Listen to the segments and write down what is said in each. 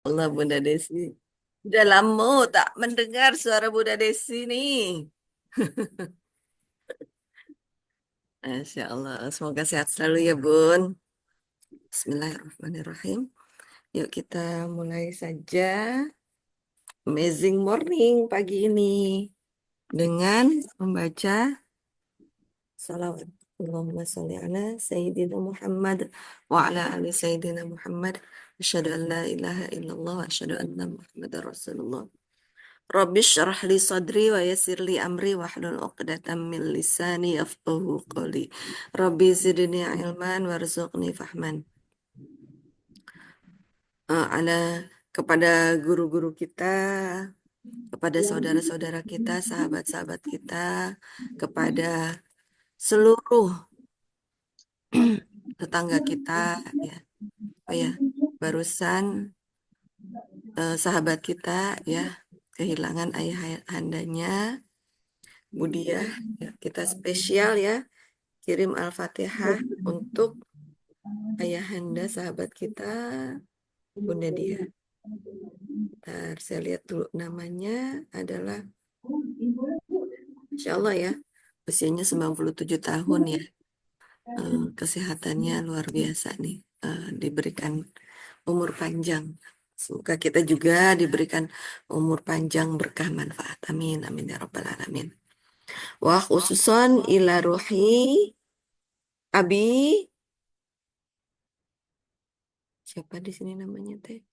Allah Bunda Desi. Udah lama tak mendengar suara Bunda Desi nih. Masya Allah. Semoga sehat selalu ya Bun. Bismillahirrahmanirrahim. Yuk kita mulai saja. Amazing morning pagi ini. Dengan membaca salawat. Allahumma salli ala Sayyidina Muhammad wa ala ali Sayyidina Muhammad. Asyhadu an la ilaha illallah wa asyhadu anna Muhammadar Rasulullah. Rabbi syrah li sadri wa yassir li amri wa hlul 'uqdatam min lisani yafqahu qawli. Rabbi zidni ilman warzuqni fahman. Ala kepada guru-guru kita, kepada saudara-saudara kita, sahabat-sahabat kita, kepada seluruh tetangga kita ya. Oh ya, barusan sahabat kita ya kehilangan ayahandanya Budiah ya, kita spesial ya kirim Al-Fatihah untuk ayahanda sahabat kita, Bunda Dia. Ntar saya lihat dulu namanya adalah, Insya Allah ya, usianya 97 tahun ya. Kesehatannya luar biasa nih. Diberikan umur panjang. Semoga kita juga diberikan umur panjang berkah manfaat. Amin, amin ya rabbal alamin. Wa khususon ila ruhi Abi, siapa di sini namanya teh?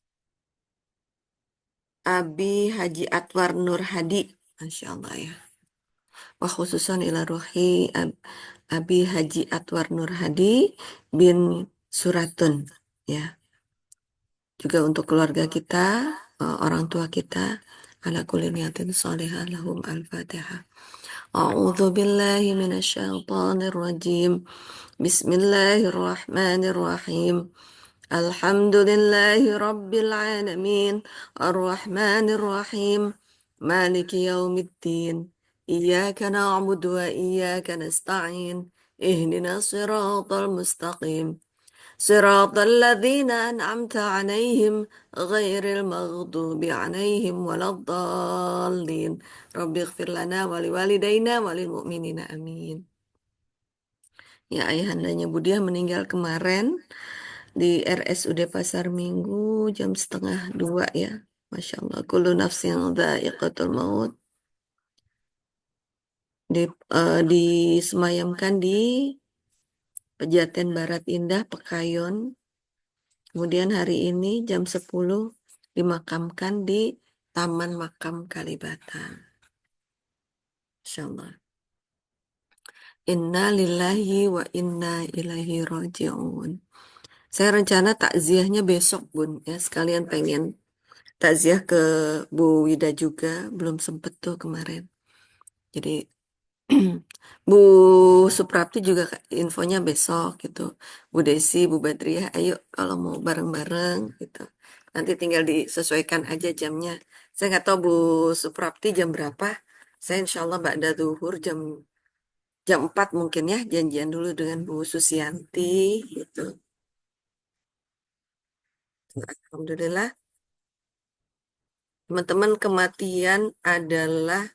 Abi Haji Atwar Nur Hadi, Masya Allah ya. Wa khususan ila ruhi Abi Haji Atwar Nur Hadi bin Suratun ya. Juga untuk keluarga kita, orang tua kita, ala kulli niyatin salihah lahum al-Fatihah. A'udzu billahi minasyaitonir rajim. Bismillahirrahmanirrahim. Alhamdulillahi Rabbil Alamin Ar-Rahmanir Rahim Maliki Yaumiddin Iyyaka na'budu wa iyyaka nasta'in Ihdina siratal mustaqim Siratal ladzina an'amta 'alaihim ghairil maghdubi 'alaihim waladdallin Rabbighfir lana wa liwalidayna wa lil mu'minina amin. Ya ayahandanya Budiah meninggal kemarin di RSUD Pasar Minggu jam setengah 2 ya. Masya Allah. Kullu nafsin dha'iqatul maut. Disemayamkan di Pejaten Barat Indah, Pekayon. Kemudian hari ini jam 10 dimakamkan di Taman Makam Kalibata. Masya Allah. Inna lillahi wa inna ilaihi raji'un. Saya rencana takziahnya besok, Bun. Ya, sekalian pengen takziah ke Bu Wida juga, belum sempet tuh kemarin. Jadi Bu Suprapti juga infonya besok gitu. Bu Desi, Bu Badriah, ayo kalau mau bareng-bareng gitu. Nanti tinggal disesuaikan aja jamnya. Saya nggak tahu Bu Suprapti jam berapa. Saya insya Allah ba'da zuhur jam jam 4 mungkin ya, janjian dulu dengan Bu Susianti gitu. Alhamdulillah, teman-teman, kematian adalah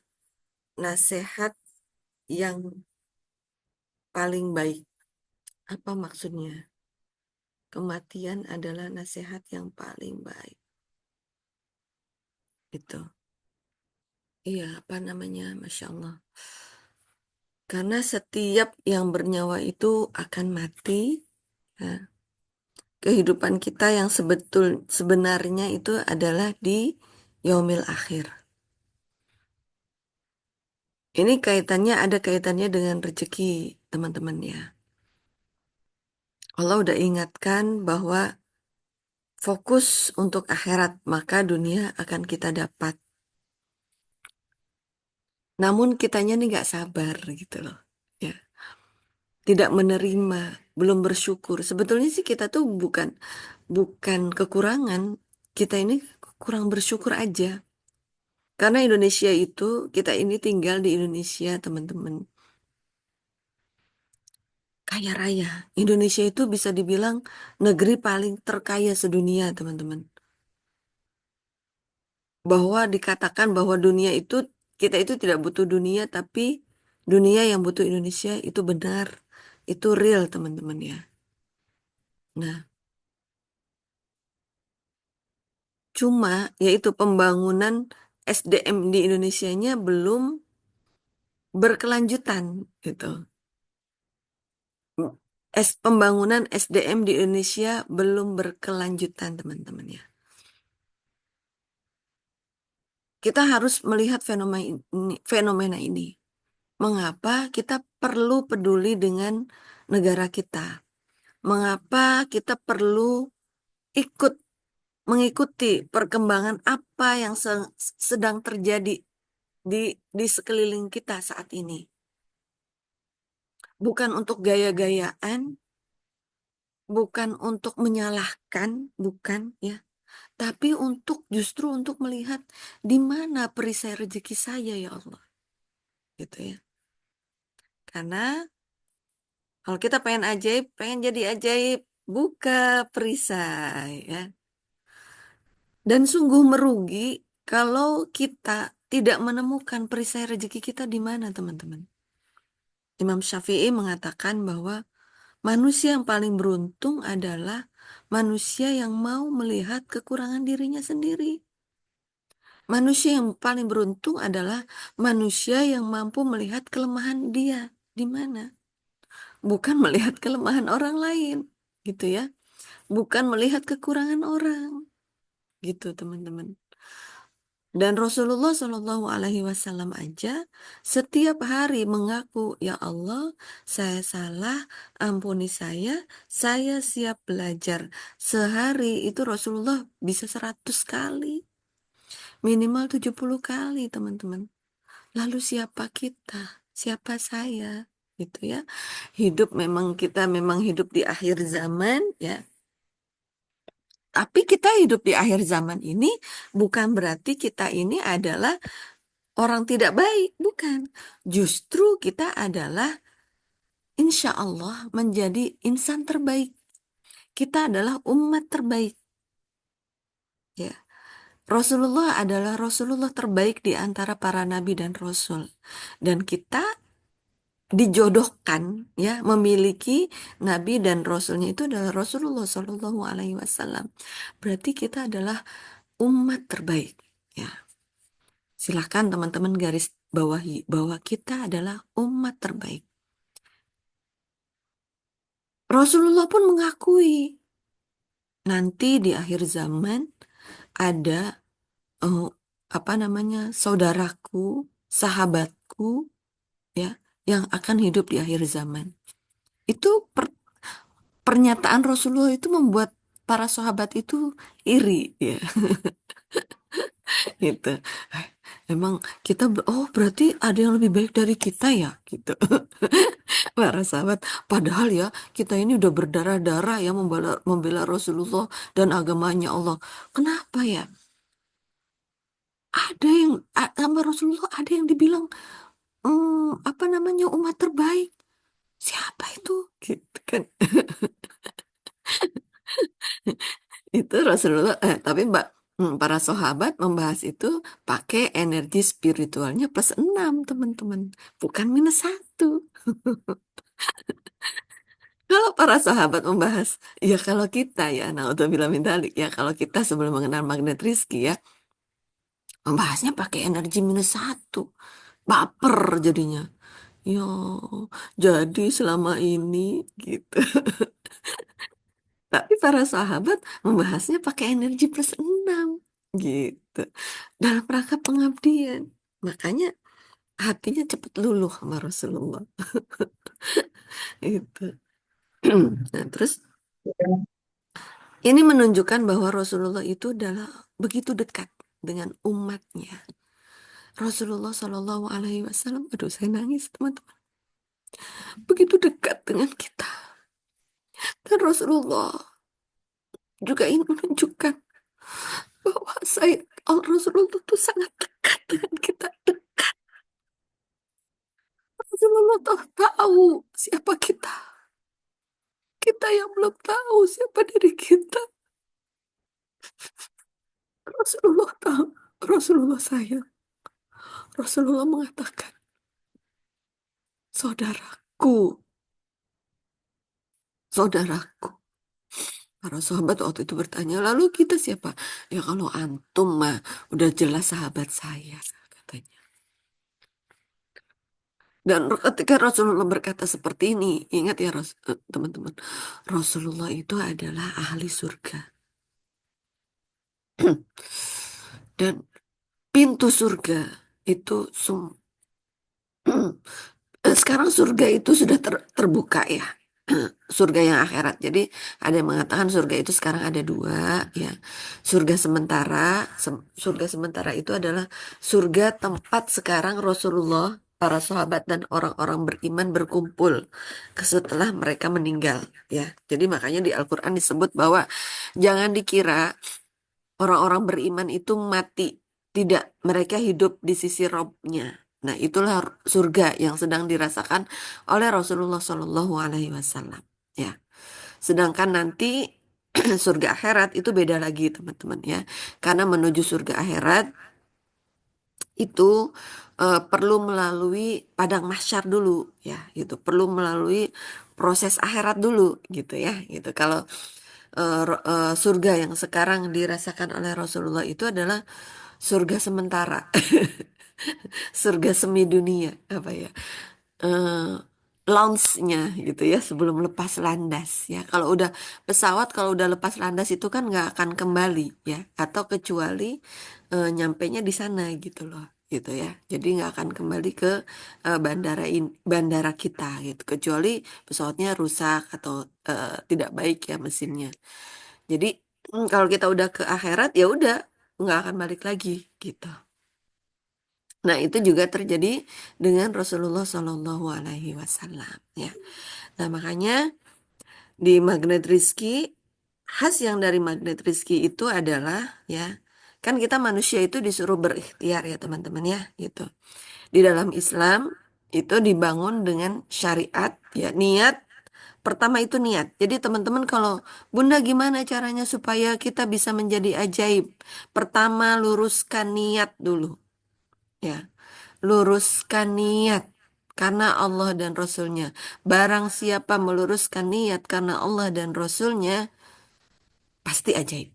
nasihat yang paling baik. Apa maksudnya? Kematian adalah nasihat yang paling baik. Itu. Iya, apa namanya? Masya Allah. Karena setiap yang bernyawa itu akan mati. Ya. Kehidupan kita yang sebenarnya itu adalah di yaumil akhir. Ini ada kaitannya dengan rezeki, teman-teman ya. Allah udah ingatkan bahwa fokus untuk akhirat, maka dunia akan kita dapat. Namun kitanya nih nggak sabar gitu loh. Ya, tidak menerima, belum bersyukur. Sebetulnya sih kita tuh bukan bukan kekurangan. Kita ini kurang bersyukur aja. Karena Indonesia itu, kita ini tinggal di Indonesia, teman-teman. Kaya raya. Indonesia itu bisa dibilang negeri paling terkaya sedunia, teman-teman. bahwa dikatakan bahwa dunia itu kita itu tidak butuh dunia, tapi dunia yang butuh Indonesia itu benar, itu real teman-teman ya. Nah, cuma yaitu pembangunan SDM di Indonesianya belum berkelanjutan gitu. Pembangunan SDM di Indonesia belum berkelanjutan teman-teman ya. Kita harus melihat fenomena ini. Mengapa kita perlu peduli dengan negara kita? Mengapa kita perlu ikut mengikuti perkembangan apa yang sedang terjadi di sekeliling kita saat ini? Bukan untuk gaya-gayaan, bukan untuk menyalahkan, bukan ya, tapi justru untuk melihat di mana perisai rezeki saya ya Allah, gitu ya. Karena kalau kita pengen ajaib, pengen jadi ajaib, buka perisai ya. Dan sungguh merugi kalau kita tidak menemukan perisai rezeki kita di mana, teman-teman. Imam Syafi'i mengatakan bahwa manusia yang paling beruntung adalah manusia yang mau melihat kekurangan dirinya sendiri. Manusia yang paling beruntung adalah manusia yang mampu melihat kelemahan dia di mana, bukan melihat kelemahan orang lain, gitu ya. Bukan melihat kekurangan orang, gitu teman-teman. Dan Rasulullah Shallallahu Alaihi Wasallam aja setiap hari mengaku, ya Allah, saya salah, ampuni saya siap belajar. Sehari itu Rasulullah bisa 100 kali, minimal 70 kali, teman-teman. Lalu siapa kita? Siapa saya? Gitu ya. Kita memang hidup di akhir zaman, ya. Tapi kita hidup di akhir zaman ini bukan berarti kita ini adalah orang tidak baik, bukan. Justru kita adalah insya Allah menjadi insan terbaik. Kita adalah umat terbaik. Ya, Rasulullah adalah Rasulullah terbaik di antara para nabi dan rasul. Dan kita dijodohkan ya memiliki nabi dan rasulnya itu adalah Rasulullah Shallallahu Alaihi Wasallam. Berarti kita adalah umat terbaik. Ya, silahkan teman-teman garis bawahi bahwa kita adalah umat terbaik. Rasulullah pun mengakui nanti di akhir zaman ada eh, apa namanya saudaraku, sahabatku ya yang akan hidup di akhir zaman. Itu pernyataan Rasulullah itu membuat para sahabat itu iri ya gitu. Eh, Emang oh berarti ada yang lebih baik dari kita ya gitu. Para sahabat, padahal ya kita ini udah berdarah-darah ya membela Rasulullah dan agamanya Allah. Kenapa ya? Ada yang sama Rasulullah ada yang dibilang apa namanya umat terbaik. Siapa itu? Gitu kan. Itu Rasulullah tapi para sahabat membahas itu pakai energi spiritualnya plus 6 teman-teman. Bukan -1. Kalau para sahabat membahas, ya kalau kita ya, naudzubillah min dzalik, ya kalau kita sebelum mengenal magnet rizki ya, membahasnya pakai energi -1. Baper jadinya. Ya, jadi selama ini gitu. Tapi para sahabat membahasnya pakai energi plus 6 gitu. Dalam rangka pengabdian. Makanya hatinya cepat luluh sama Rasulullah. Itu. Nah, terus ini menunjukkan bahwa Rasulullah itu adalah begitu dekat dengan umatnya. Rasulullah Shallallahu Alaihi Wasallam, aduh saya nangis teman-teman. Begitu dekat dengan kita. Dan Rasulullah juga ingin menunjukkan bahwa Rasulullah itu sangat dekat dengan kita. Rasulullah tahu siapa kita. Kita yang belum tahu siapa diri kita. Rasulullah tahu. Rasulullah sayang. Rasulullah mengatakan, saudaraku, saudaraku. Para sahabat waktu itu bertanya, lalu kita siapa? Ya kalau antum mah udah jelas sahabat saya, katanya. Dan ketika Rasulullah berkata seperti ini, ingat ya teman-teman, Rasulullah itu adalah ahli surga. Dan pintu surga itu sekarang surga itu sudah terbuka ya. Surga yang akhirat. Jadi ada yang mengatakan surga itu sekarang ada dua ya. Surga sementara, surga sementara itu adalah surga tempat sekarang Rasulullah, para sahabat dan orang-orang beriman berkumpul setelah mereka meninggal ya. Jadi makanya di Al-Qur'an disebut bahwa jangan dikira orang-orang beriman itu mati. Tidak, mereka hidup di sisi Robnya. Nah, itulah surga yang sedang dirasakan oleh Rasulullah Shallallahu Alaihi Wasallam. Ya, sedangkan nanti surga akhirat itu beda lagi, teman-teman ya. Karena menuju surga akhirat itu perlu melalui padang mahsyar dulu, ya, gitu. Perlu melalui proses akhirat dulu, gitu ya, gitu. Kalau surga yang sekarang dirasakan oleh Rasulullah itu adalah surga sementara, surga semi dunia, apa ya, eh launch-nya gitu ya, sebelum lepas landas ya. Kalau udah pesawat, kalau udah lepas landas itu kan nggak akan kembali ya, atau kecuali nyampenya di sana gitu loh, gitu ya. Jadi nggak akan kembali ke bandara kita gitu, kecuali pesawatnya rusak atau tidak baik ya mesinnya. Jadi kalau kita udah ke akhirat ya udah nggak akan balik lagi gitu. Nah, itu juga terjadi dengan Rasulullah Shallallahu Alaihi Wasallam ya. Nah, makanya di magnet rizki, khas yang dari magnet rizki itu adalah ya, kan kita manusia itu disuruh berikhtiar ya teman-teman ya gitu. Di dalam Islam itu dibangun dengan syariat ya, niat. Pertama itu niat. Jadi teman-teman kalau Bunda gimana caranya supaya kita bisa menjadi ajaib? Pertama luruskan niat dulu ya. Luruskan niat karena Allah dan Rasulnya. Barang siapa meluruskan niat karena Allah dan Rasulnya, pasti ajaib.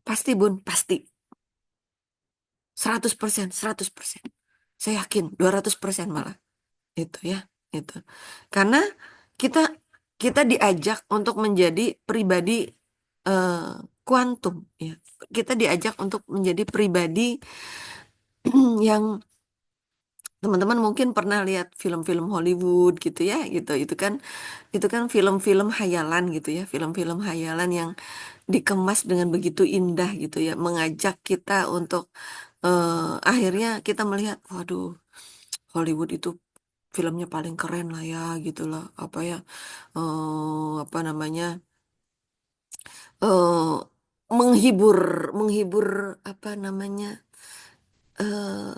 Pasti bun, pasti. 100%, 100%. Saya yakin 200% malah. Itu ya, itu. Karena kita kita diajak untuk menjadi pribadi eh, kuantum ya. Kita diajak untuk menjadi pribadi yang teman-teman mungkin pernah lihat film-film Hollywood gitu ya, gitu. Itu kan film-film hayalan gitu ya, film-film hayalan yang dikemas dengan begitu indah gitu ya, mengajak kita untuk akhirnya kita melihat, waduh, Hollywood itu filmnya paling keren lah ya gitu lah, apa ya, apa namanya, eh menghibur, menghibur, apa namanya, eh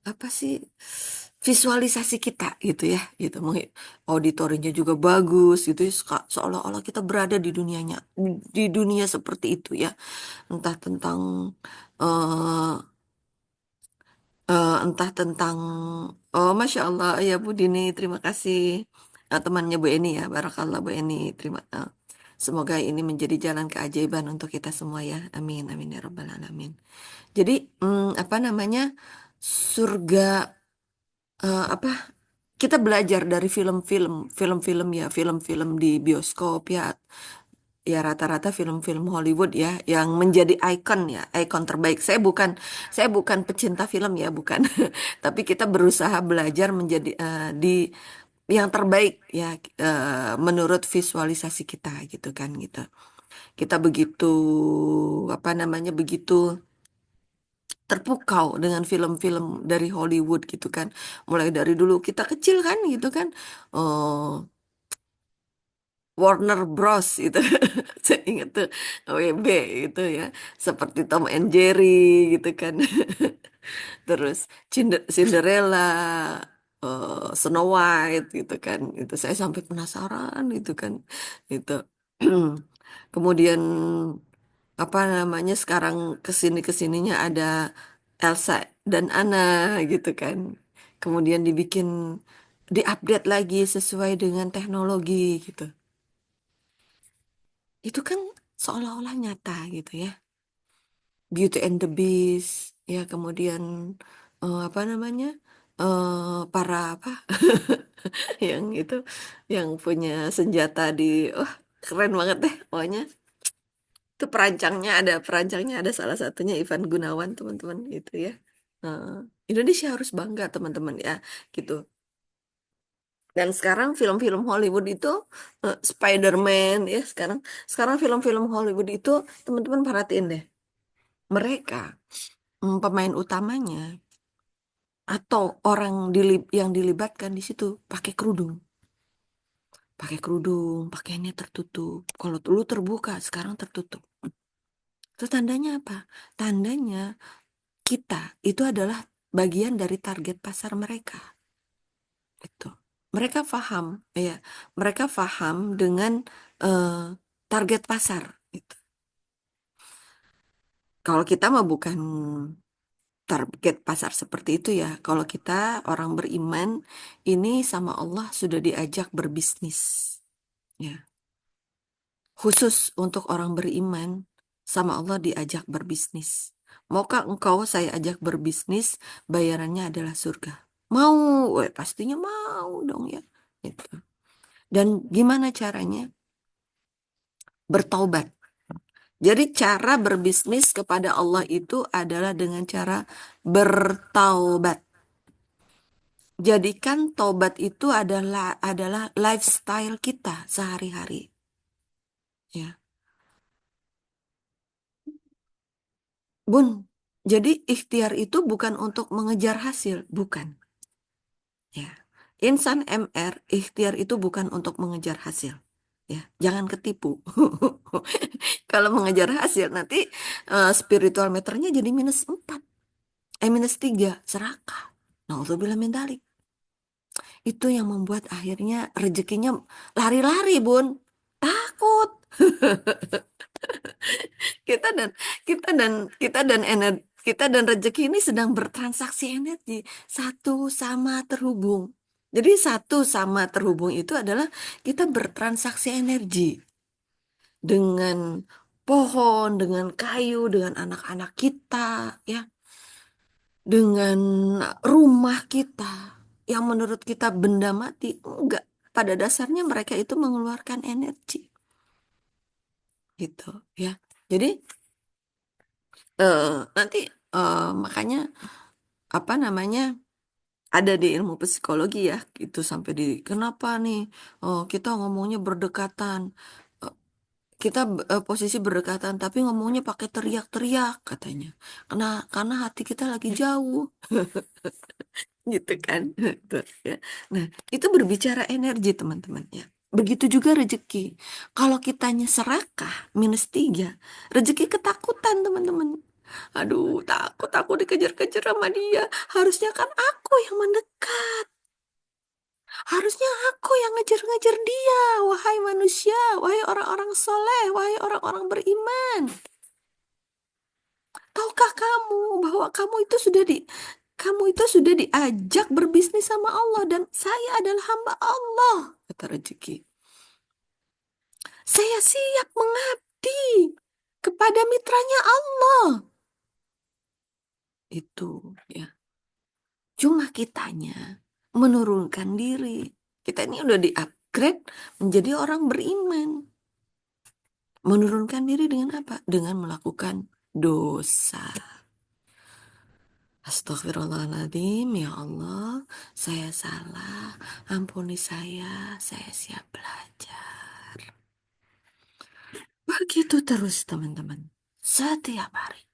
apa sih, visualisasi kita gitu ya, gitu. Auditorinya juga bagus gitu ya, seolah-olah kita berada di dunianya, di dunia seperti itu ya. Entah tentang eh entah tentang, oh Masya Allah ya Bu Dini, terima kasih. Temannya Bu Eni ya, Barakallah Bu Eni, semoga ini menjadi jalan keajaiban untuk kita semua ya, amin amin ya Rabbal Alamin. Jadi apa namanya, surga, apa, kita belajar dari film-film ya, film-film di bioskop ya, ya rata-rata film-film Hollywood ya yang menjadi ikon ya, ikon terbaik. Saya bukan pecinta film ya, bukan. Tapi kita berusaha belajar menjadi di yang terbaik ya, menurut visualisasi kita gitu kan gitu. Kita begitu, apa namanya, begitu terpukau dengan film-film dari Hollywood gitu kan. Mulai dari dulu kita kecil kan gitu kan. Oh, Warner Bros itu. Saya ingat tuh, WB itu ya, seperti Tom and Jerry gitu kan. Terus Cinderella, Snow White gitu kan. Itu saya sampai penasaran gitu kan. Itu. Kemudian apa namanya sekarang kesini kesininya ada Elsa dan Anna gitu kan. Kemudian dibikin diupdate lagi sesuai dengan teknologi gitu. Itu kan seolah-olah nyata gitu ya. Beauty and the Beast ya kemudian apa namanya para apa yang itu yang punya senjata di oh keren banget deh pokoknya itu perancangnya ada salah satunya Ivan Gunawan teman-teman gitu ya. Heeh. Indonesia harus bangga teman-teman ya gitu. Dan sekarang film-film Hollywood itu Spider-Man ya sekarang sekarang film-film Hollywood itu teman-teman perhatiin deh mereka pemain utamanya atau orang yang dilibatkan di situ pakai kerudung, pakaiannya tertutup. Kalau dulu terbuka, sekarang tertutup. Itu tandanya apa? Tandanya kita itu adalah bagian dari target pasar mereka. Itu. Mereka paham, ya. Mereka paham dengan eh, target pasar. Gitu. Kalau kita mah bukan target pasar seperti itu ya. Kalau kita orang beriman, ini sama Allah sudah diajak berbisnis. Ya. Khusus untuk orang beriman, sama Allah diajak berbisnis. Maukah engkau saya ajak berbisnis, bayarannya adalah surga? Mau, pastinya mau dong ya. Gitu. Dan gimana caranya? Bertaubat. Jadi cara berbisnis kepada Allah itu adalah dengan cara bertaubat. Jadikan taubat itu adalah lifestyle kita sehari-hari. Ya, Bun. Jadi ikhtiar itu bukan untuk mengejar hasil, bukan. Ya, insan MR ikhtiar itu bukan untuk mengejar hasil. Ya, jangan ketipu. Kalau mengejar hasil nanti spiritual meternya jadi -4, -3, serakah. Nauzubillah min dzalik. Itu yang membuat akhirnya rezekinya lari-lari, Bun. Takut. Kita dan kita dan rezeki ini sedang bertransaksi energi satu sama terhubung. Jadi satu sama terhubung itu adalah kita bertransaksi energi dengan pohon, dengan kayu, dengan anak-anak kita, ya, dengan rumah kita yang menurut kita benda mati. Enggak, pada dasarnya mereka itu mengeluarkan energi gitu, ya. Jadi eh, nanti makanya apa namanya ada di ilmu psikologi ya itu sampai di kenapa nih kita ngomongnya berdekatan. Eh, kita posisi berdekatan tapi ngomongnya pakai teriak-teriak katanya karena hati kita lagi jauh gitu kan. Tuh, ya. Nah itu berbicara energi teman-teman ya. Begitu juga rezeki. Kalau kitanya serakah -3, rezeki ketakutan teman-teman. Aduh, takut aku dikejar-kejar sama dia. Harusnya kan aku yang mendekat. Harusnya aku yang ngejar-ngejar dia. Wahai manusia, wahai orang-orang soleh, wahai orang-orang beriman. Tahukah kamu bahwa kamu itu sudah diajak berbisnis sama Allah dan saya adalah hamba Allah, kata rezeki. Saya siap mengabdi kepada mitranya Allah. Itu ya. Cuma kitanya menurunkan diri. Kita ini udah di-upgrade menjadi orang beriman. Menurunkan diri dengan apa? Dengan melakukan dosa. Astagfirullahaladzim, ya Allah, saya salah, ampuni saya siap belajar. Begitu terus teman-teman, setiap hari.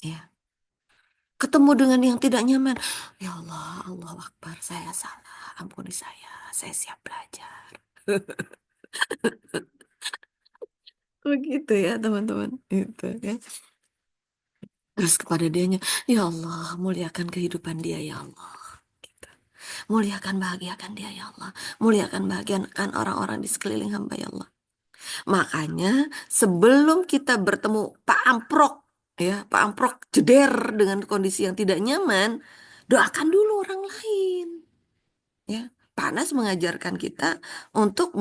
Ya, ketemu dengan yang tidak nyaman, ya Allah, Allah Akbar, saya salah, ampuni saya siap belajar. Begitu ya teman-teman, itu ya. Terus kepada dianya, ya Allah, muliakan kehidupan dia ya Allah. Gitu. Muliakan bahagiakan dia ya Allah. Muliakan bahagiakan orang-orang di sekeliling hamba ya Allah. Makanya sebelum kita bertemu Pak Amprok, ya, Pak Amprok jeder dengan kondisi yang tidak nyaman, doakan dulu orang lain, ya. Panas mengajarkan kita untuk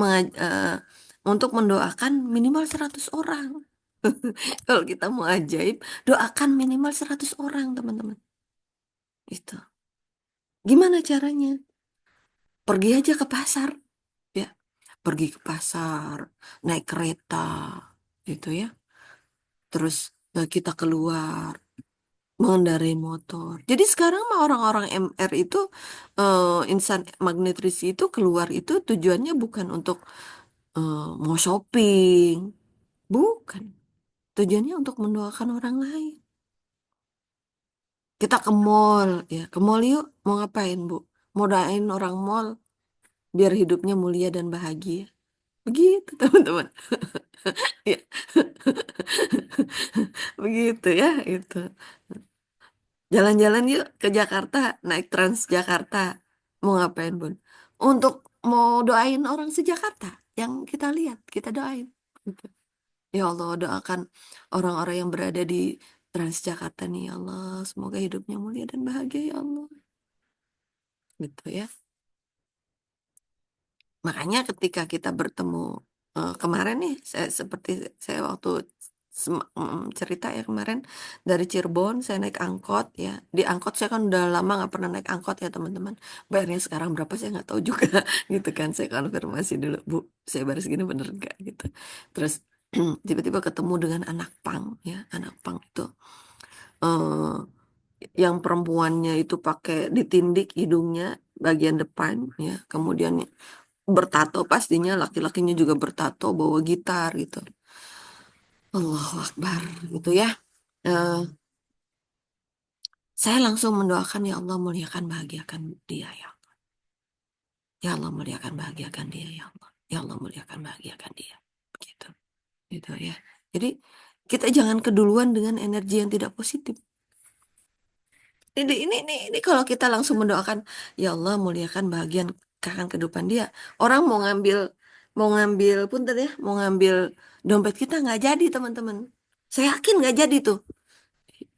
untuk mendoakan minimal 100 orang. Kalau kita mau ajaib, doakan minimal 100 orang, teman-teman. Itu. Gimana caranya? Pergi aja ke pasar, ya. Pergi ke pasar, naik kereta, gitu ya. Terus kita keluar mengendarai motor. Jadi sekarang mah orang-orang MR itu insan magnetrisi itu keluar itu tujuannya bukan untuk mau shopping, bukan. Tujuannya untuk mendoakan orang lain. Kita ke mall, ya. Ke mall yuk, mau ngapain, Bu? Mau doain orang mall biar hidupnya mulia dan bahagia. Begitu, teman-teman. Ya, begitu ya, itu. Jalan-jalan yuk ke Jakarta, naik Transjakarta. Mau ngapain, Bun? Untuk mau doain orang se-Jakarta yang kita lihat, kita doain. Gitu. Ya Allah, doakan orang-orang yang berada di Transjakarta nih, ya Allah. Semoga hidupnya mulia dan bahagia, ya Allah. Gitu ya. Makanya ketika kita bertemu kemarin nih, seperti saya waktu cerita ya kemarin dari Cirebon, saya naik angkot ya. Di angkot saya kan udah lama nggak pernah naik angkot ya teman-teman. Bayarnya sekarang berapa saya nggak tahu juga gitu kan. Saya konfirmasi dulu, Bu, saya bayar segini bener nggak gitu. Terus tiba-tiba ketemu dengan anak pang ya, anak pang itu eh, yang perempuannya itu pakai ditindik hidungnya bagian depan ya, kemudian bertato pastinya laki-lakinya juga bertato bawa gitar gitu. Allahu Akbar gitu ya. Eh, saya langsung mendoakan ya Allah muliakan bahagiakan dia ya. Ya Allah muliakan bahagiakan dia ya Allah. Ya Allah muliakan bahagiakan dia. Begitu. Gitu ya. Jadi kita jangan keduluan dengan energi yang tidak positif. Ini kalau kita langsung mendoakan ya Allah muliakan bahagian akan kehidupan dia. Orang mau ngambil punten ya, mau ngambil dompet kita nggak jadi teman-teman. Saya yakin nggak jadi tuh.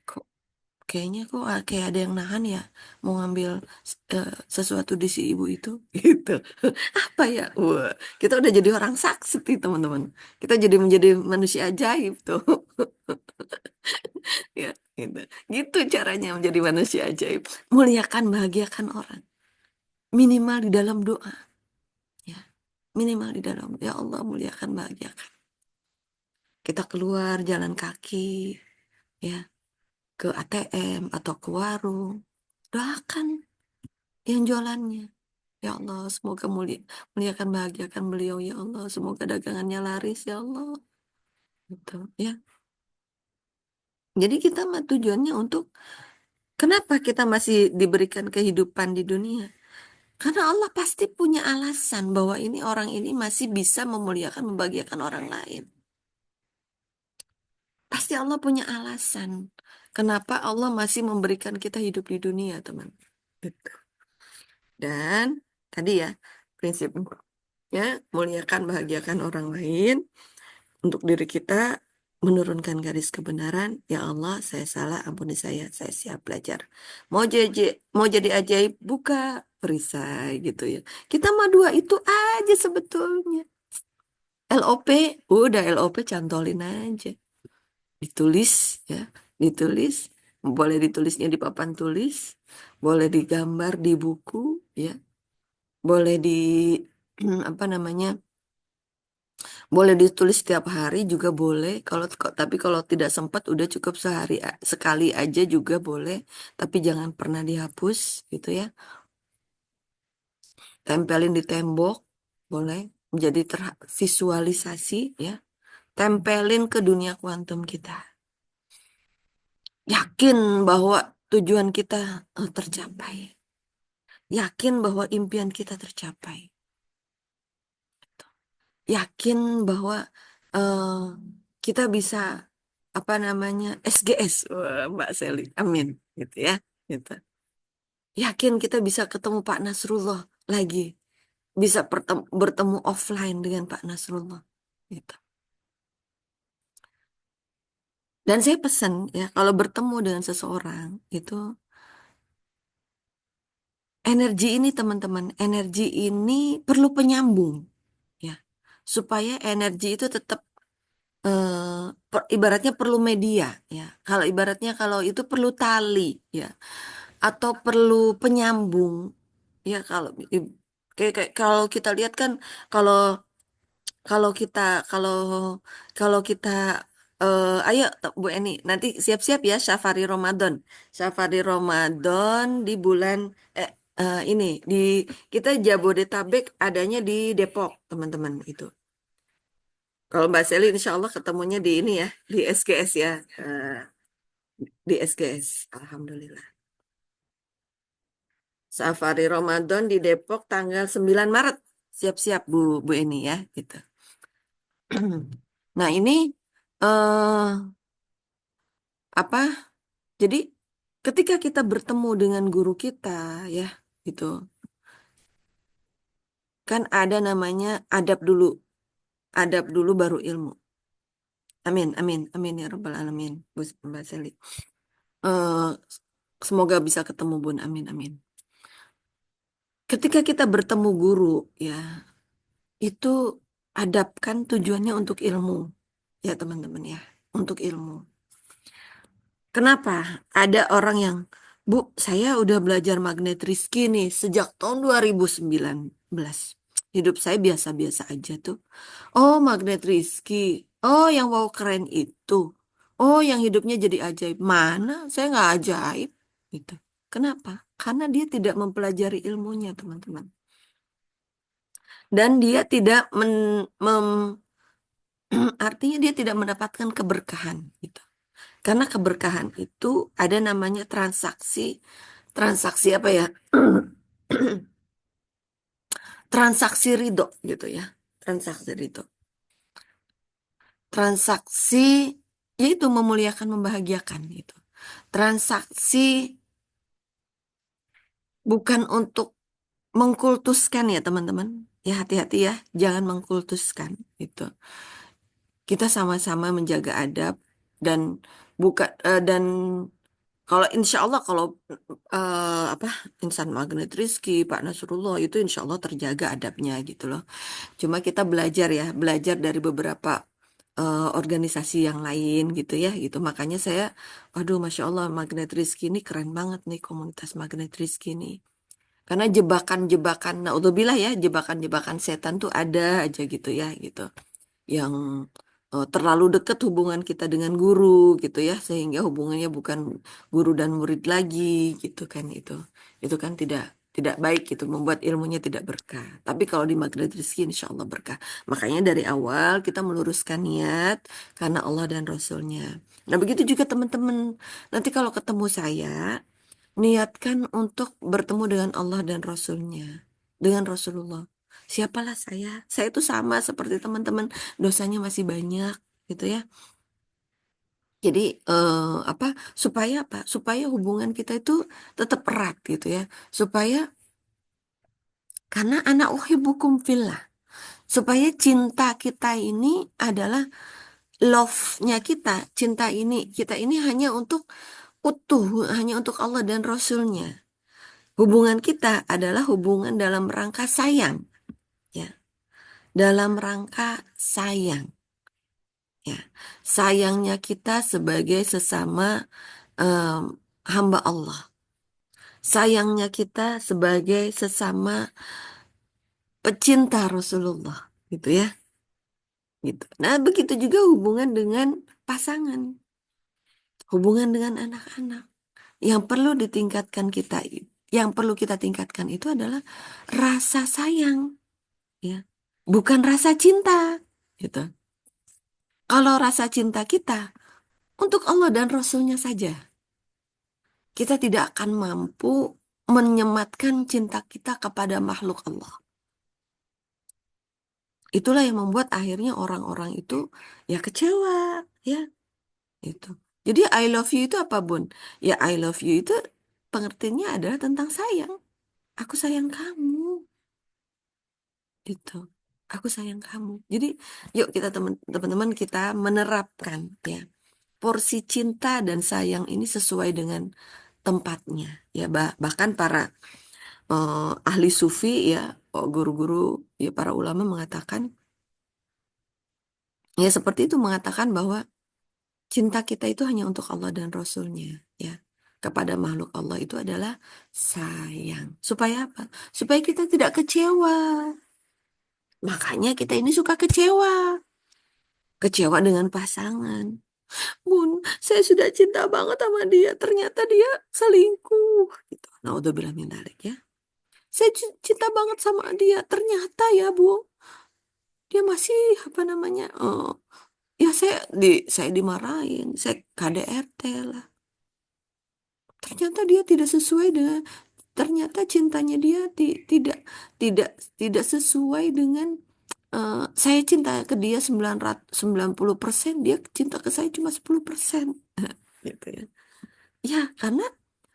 Kok kayaknya kok kayak ada yang nahan ya mau ngambil sesuatu di si ibu itu gitu. Apa ya? Wah, kita udah jadi orang sakti teman-teman. Kita jadi menjadi manusia ajaib tuh. Ya, gitu. Gitu caranya menjadi manusia ajaib. Muliakan, bahagiakan orang. Minimal di dalam doa. Ya, minimal di dalam. Ya Allah, muliakan, bahagiakan. Kita keluar jalan kaki, ya, ke ATM atau ke warung. Doakan yang jualannya. Ya Allah, semoga muliakan, bahagiakan beliau, ya Allah. Semoga dagangannya laris, ya Allah. Gitu, ya. Jadi kita mah tujuannya untuk kenapa kita masih diberikan kehidupan di dunia? Karena Allah pasti punya alasan bahwa ini orang ini masih bisa memuliakan, membahagiakan orang lain. Pasti Allah punya alasan. Kenapa Allah masih memberikan kita hidup di dunia, teman. Gitu. Dan tadi ya, prinsipnya muliakan, bahagiakan orang lain. Untuk diri kita, menurunkan garis kebenaran. Ya Allah, saya salah, ampuni saya siap belajar. Mau jadi ajaib, buka perisai gitu ya. Kita mah dua itu aja sebetulnya. LOP, udah LOP cantolin aja. Ditulis ya, ditulis. Boleh ditulisnya di papan tulis, boleh digambar di buku ya, boleh di apa namanya? Boleh ditulis setiap hari juga boleh. Tapi kalau tidak sempat udah cukup sekali aja juga boleh. Tapi jangan pernah dihapus gitu ya. Tempelin di tembok boleh menjadi tervisualisasi ya. Tempelin ke dunia kuantum kita. Yakin bahwa tujuan kita tercapai. Yakin bahwa impian kita tercapai. Yakin bahwa eh, kita bisa apa namanya SGS. Wah, Mbak Seli, amin gitu ya, gitu. Yakin kita bisa ketemu Pak Nasrullah lagi, bisa bertemu offline dengan Pak Nasrullah. gitu. Dan saya pesan ya, kalau bertemu dengan seseorang itu energi ini teman-teman, energi ini perlu penyambung ya, supaya energi itu tetap ibaratnya perlu media ya. Kalau ibaratnya kalau itu perlu tali ya, atau perlu penyambung ya. Kayak kalau kita lihat kan, kalau kalau kita kalau kalau kita ayo Bu Eni, nanti siap-siap ya Safari Ramadan. Safari Ramadan di bulan eh, ini di kita Jabodetabek, adanya di Depok, teman-teman itu. Kalau Mbak Seli insya Allah ketemunya di ini ya, di SGS ya. Eh, di SGS. Alhamdulillah. Safari Ramadan di Depok tanggal 9 Maret. Siap-siap Bu Eni ya gitu. Nah, ini apa? Jadi ketika kita bertemu dengan guru kita ya, gitu. Kan ada namanya adab dulu. Adab dulu baru ilmu. Amin, amin, amin ya Rabbal Alamin. Mbak Seli. Eh, semoga bisa ketemu Bun. Amin, amin. Ketika kita bertemu guru ya, itu adab kan tujuannya untuk ilmu. Ya teman-teman ya, untuk ilmu. Kenapa? Ada orang yang, Bu, saya udah belajar magnet Rizky nih sejak tahun 2019. Hidup saya biasa-biasa aja tuh. Oh, magnet Rizky. Oh, yang wow keren itu. Oh, yang hidupnya jadi ajaib. Mana? Saya nggak ajaib. Gitu. Kenapa? Karena dia tidak mempelajari ilmunya, teman-teman. Dan dia tidak artinya dia tidak mendapatkan keberkahan gitu. Karena keberkahan itu ada namanya transaksi, transaksi apa ya? Transaksi ridho gitu ya. Transaksi ridho. Transaksi yaitu memuliakan, membahagiakan gitu. Transaksi bukan untuk mengkultuskan ya teman-teman. Ya hati-hati ya, jangan mengkultuskan gitu. Kita sama-sama menjaga adab dan dan kalau insya Allah kalau apa insan magnet Rizky, Pak Nasrullah itu insya Allah terjaga adabnya gitu loh. Cuma kita belajar ya, belajar dari beberapa organisasi yang lain gitu ya, gitu. Makanya saya, waduh, Masya Allah, Magnet Rizky ini keren banget nih, komunitas Magnet Rizky ini. Karena jebakan-jebakan, nah bilang ya, jebakan-jebakan setan tuh ada aja gitu ya, gitu. Yang terlalu dekat hubungan kita dengan guru gitu ya, sehingga hubungannya bukan guru dan murid lagi gitu kan itu. Itu kan tidak baik gitu, membuat ilmunya tidak berkah. Tapi kalau di Maghrib Rizki insya Allah berkah. Makanya dari awal kita meluruskan niat karena Allah dan Rasulnya. Nah begitu juga teman-teman. Nanti kalau ketemu saya, niatkan untuk bertemu dengan Allah dan Rasulnya. Dengan Rasulullah. Siapalah saya? Saya itu sama seperti teman-teman, dosanya masih banyak gitu ya. Jadi apa? Supaya apa? Supaya hubungan kita itu tetap erat gitu ya. Supaya karena anak uhibbukum fillah. Supaya cinta kita ini adalah love-nya kita, cinta ini kita ini hanya untuk utuh, hanya untuk Allah dan Rasulnya. Hubungan kita adalah hubungan dalam rangka sayang, ya. Dalam rangka sayang, ya. Sayangnya kita sebagai sesama em, hamba Allah. Sayangnya kita sebagai sesama pecinta Rasulullah, gitu ya. Gitu. Nah, begitu juga hubungan dengan pasangan, hubungan dengan anak-anak. Yang perlu ditingkatkan kita, yang perlu kita tingkatkan itu adalah rasa sayang, ya, bukan rasa cinta, gitu. Kalau rasa cinta kita untuk Allah dan Rasulnya saja, kita tidak akan mampu menyematkan cinta kita kepada makhluk Allah. Itulah yang membuat akhirnya orang-orang itu ya kecewa, ya, itu. Jadi I love you itu apa, Bun? Ya I love you itu pengertiannya adalah tentang sayang. Aku sayang kamu, gitu. aku sayang kamu. Jadi yuk kita teman-teman kita menerapkan ya porsi cinta dan sayang ini sesuai dengan tempatnya ya bahkan para ahli sufi ya guru-guru ya para ulama mengatakan ya seperti itu mengatakan bahwa cinta kita itu hanya untuk Allah dan Rasulnya ya kepada makhluk Allah itu adalah sayang supaya apa? Supaya kita tidak kecewa. Makanya kita ini suka kecewa. Kecewa dengan pasangan. Bun, saya sudah cinta banget sama dia. Ternyata dia selingkuh. Gitu. Naudzubillah min dzalik ya. Saya cinta banget sama dia. Ternyata ya, Bu, dia masih apa namanya? Ya saya dimarahin, saya KDRT lah. Ternyata dia tidak sesuai dengan ternyata cintanya dia tidak tidak tidak sesuai dengan saya cinta ke dia 90%, dia cinta ke saya cuma 10%. Gitu ya. Ya, karena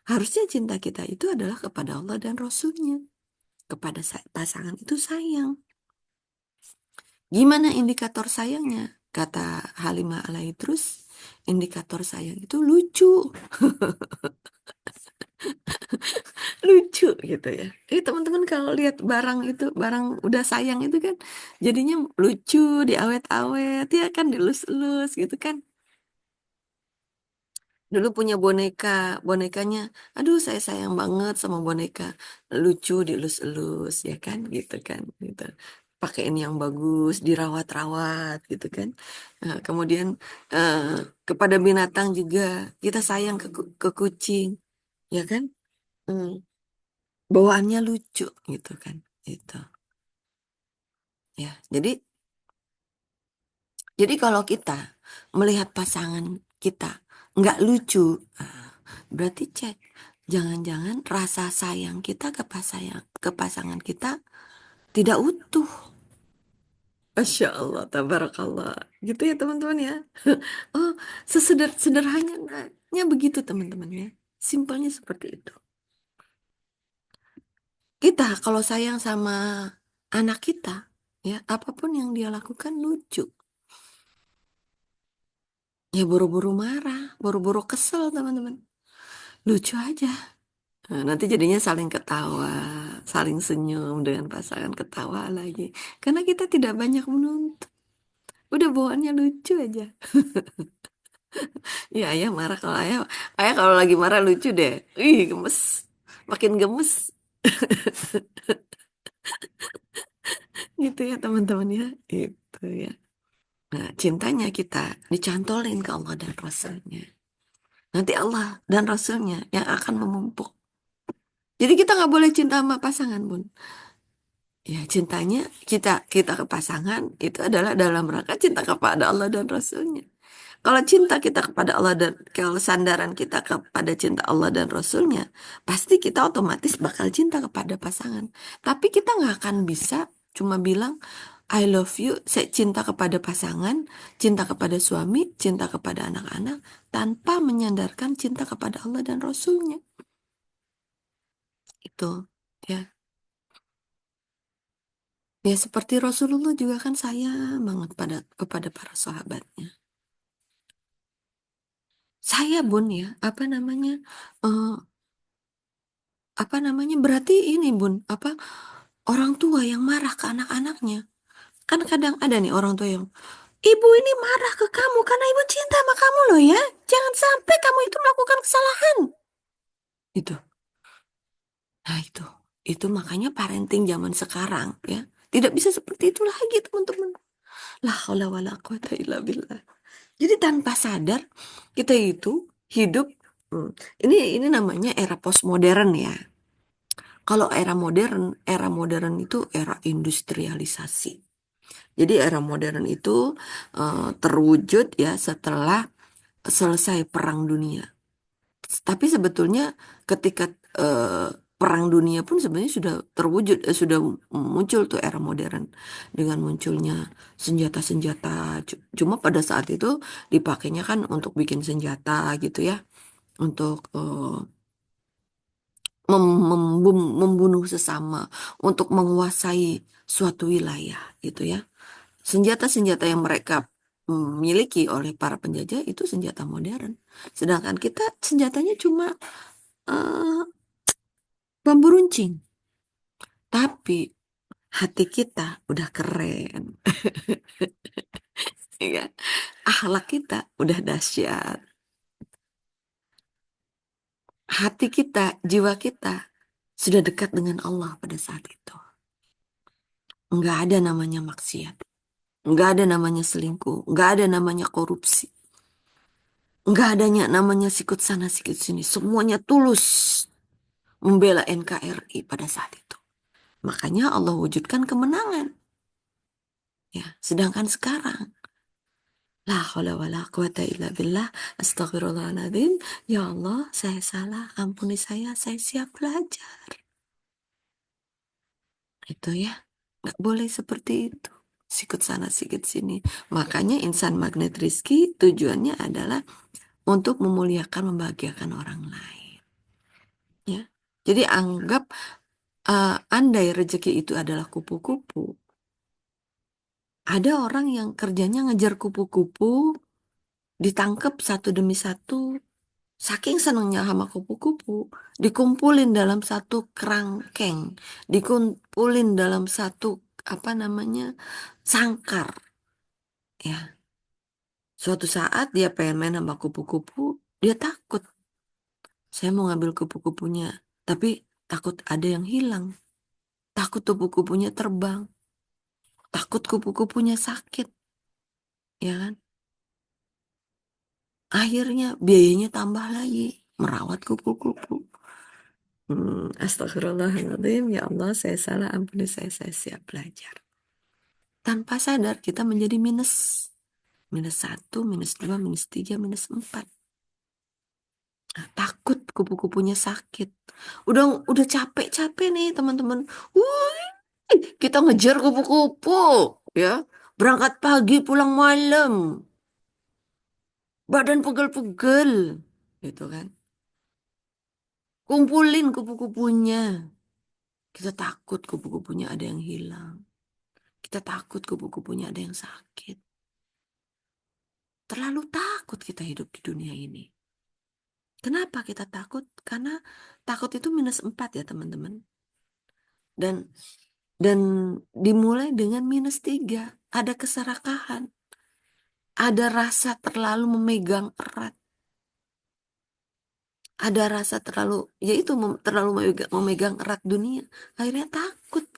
harusnya cinta kita itu adalah kepada Allah dan Rasulnya. Kepada pasangan itu sayang. Gimana indikator sayangnya? Kata Halimah Alaidrus, indikator sayang itu lucu. Lucu gitu ya. Teman-teman kalau lihat barang itu, barang udah sayang itu kan jadinya lucu, diawet-awet, ya kan dilus-lus gitu kan. Dulu punya boneka, bonekanya, aduh saya sayang banget sama boneka, lucu dielus-elus ya kan, gitu kan, gitu. Pakaiin yang bagus, dirawat-rawat gitu kan. Kemudian eh, kepada binatang juga kita sayang ke kucing, ya kan. Hmm, Bawaannya lucu gitu kan, itu ya. Jadi kalau kita melihat pasangan kita nggak lucu, ah, berarti cek, jangan-jangan rasa sayang kita ke pasangan kita tidak utuh. Masya Allah, tabarakallah. Gitu ya teman-teman ya. Oh, sederhananya begitu teman-teman ya. Simpelnya seperti itu. Kita kalau sayang sama anak kita, ya apapun yang dia lakukan lucu. Ya buru-buru marah, buru-buru kesel teman-teman. Lucu aja. Nanti jadinya saling ketawa, saling senyum dengan pasangan ketawa lagi. Karena kita tidak banyak menuntut. Udah bawaannya lucu aja. Ya ayah marah kalau ayah kalau lagi marah lucu deh. Ih gemes, makin gemes gitu ya teman-teman ya. Itu ya. Nah cintanya kita dicantolin ke Allah dan Rasulnya. Nanti Allah dan Rasulnya yang akan memumpuk. Jadi kita nggak boleh cinta sama pasangan, Bun. Ya, cintanya kita ke pasangan itu adalah dalam rangka cinta kepada Allah dan Rasulnya. Kalau cinta kita kepada Allah dan kalau sandaran kita kepada cinta Allah dan Rasulnya, pasti kita otomatis bakal cinta kepada pasangan. Tapi kita nggak akan bisa cuma bilang I love you, saya cinta kepada pasangan, cinta kepada suami, cinta kepada anak-anak, tanpa menyandarkan cinta kepada Allah dan Rasulnya. Itu, ya. Ya seperti Rasulullah juga kan sayang banget kepada para sahabatnya. Saya Bun ya, eh, apa namanya berarti ini Bun, apa orang tua yang marah ke anak-anaknya. Kan kadang ada nih orang tua yang, ibu ini marah ke kamu karena ibu cinta sama kamu loh ya. Jangan sampai kamu itu melakukan kesalahan. Itu. Nah itu makanya parenting zaman sekarang ya. Tidak bisa seperti itu lagi teman-teman. La haula wala quwata illa billah. Jadi tanpa sadar kita itu hidup hmm, ini namanya era postmodern ya. Kalau era modern itu era industrialisasi. Jadi era modern itu terwujud ya setelah selesai Perang Dunia. Tapi sebetulnya ketika eh, Perang Dunia pun sebenarnya sudah terwujud, sudah muncul tuh era modern dengan munculnya senjata-senjata. Cuma pada saat itu dipakainya kan untuk bikin senjata gitu ya, untuk membunuh sesama, untuk menguasai suatu wilayah gitu ya. Senjata-senjata yang mereka miliki oleh para penjajah itu senjata modern. Sedangkan kita senjatanya cuma eh, bambu runcing. Tapi hati kita udah keren. Ya, akhlak kita udah dahsyat. Hati kita, jiwa kita sudah dekat dengan Allah pada saat itu. Nggak ada namanya maksiat. Nggak ada namanya selingkuh. Nggak ada namanya korupsi. Nggak adanya namanya sikut sana sikut sini. Semuanya tulus membela NKRI pada saat itu. Makanya Allah wujudkan kemenangan. Ya, sedangkan sekarang la haula wala quwata illa billah, astagfirullahaladzim. Ya Allah, saya salah, ampuni saya siap belajar. Itu ya, nggak boleh seperti itu. Sikut sana, sikut sini. Makanya insan magnet rizki tujuannya adalah untuk memuliakan, membahagiakan orang lain. Ya, jadi anggap andai rezeki itu adalah kupu-kupu. Ada orang yang kerjanya ngejar kupu-kupu, ditangkap satu demi satu. Saking senangnya sama kupu-kupu, dikumpulin dalam satu kerangkeng, dikumpulin dalam satu apa namanya sangkar. Ya, suatu saat dia pengen main sama kupu-kupu, dia takut. Saya mau ngambil kupu-kupunya, tapi takut ada yang hilang, takut kupu-kupunya terbang, takut kupu-kupunya sakit, ya kan? Akhirnya biayanya tambah lagi merawat kupu-kupu. Astagfirullahaladzim, ya Allah, saya salah, ampuni saya siap belajar. Tanpa sadar kita menjadi minus. Minus satu, minus dua, minus tiga, minus empat. Nah, takut kupu-kupunya sakit. Udah capek-capek nih teman-teman. Wih, kita ngejar kupu-kupu, ya. Berangkat pagi, pulang malam. Badan pegel-pegel, gitu kan. Kumpulin kupu-kupunya. Kita takut kupu-kupunya ada yang hilang. Kita takut kupu-kupunya ada yang sakit. Terlalu takut kita hidup di dunia ini. Kenapa kita takut? Karena takut itu minus 4 ya teman-teman. Dan dan dimulai dengan minus 3. Ada keserakahan. Ada rasa terlalu memegang erat. Ada rasa terlalu, yaitu terlalu memegang erat dunia. Akhirnya takut.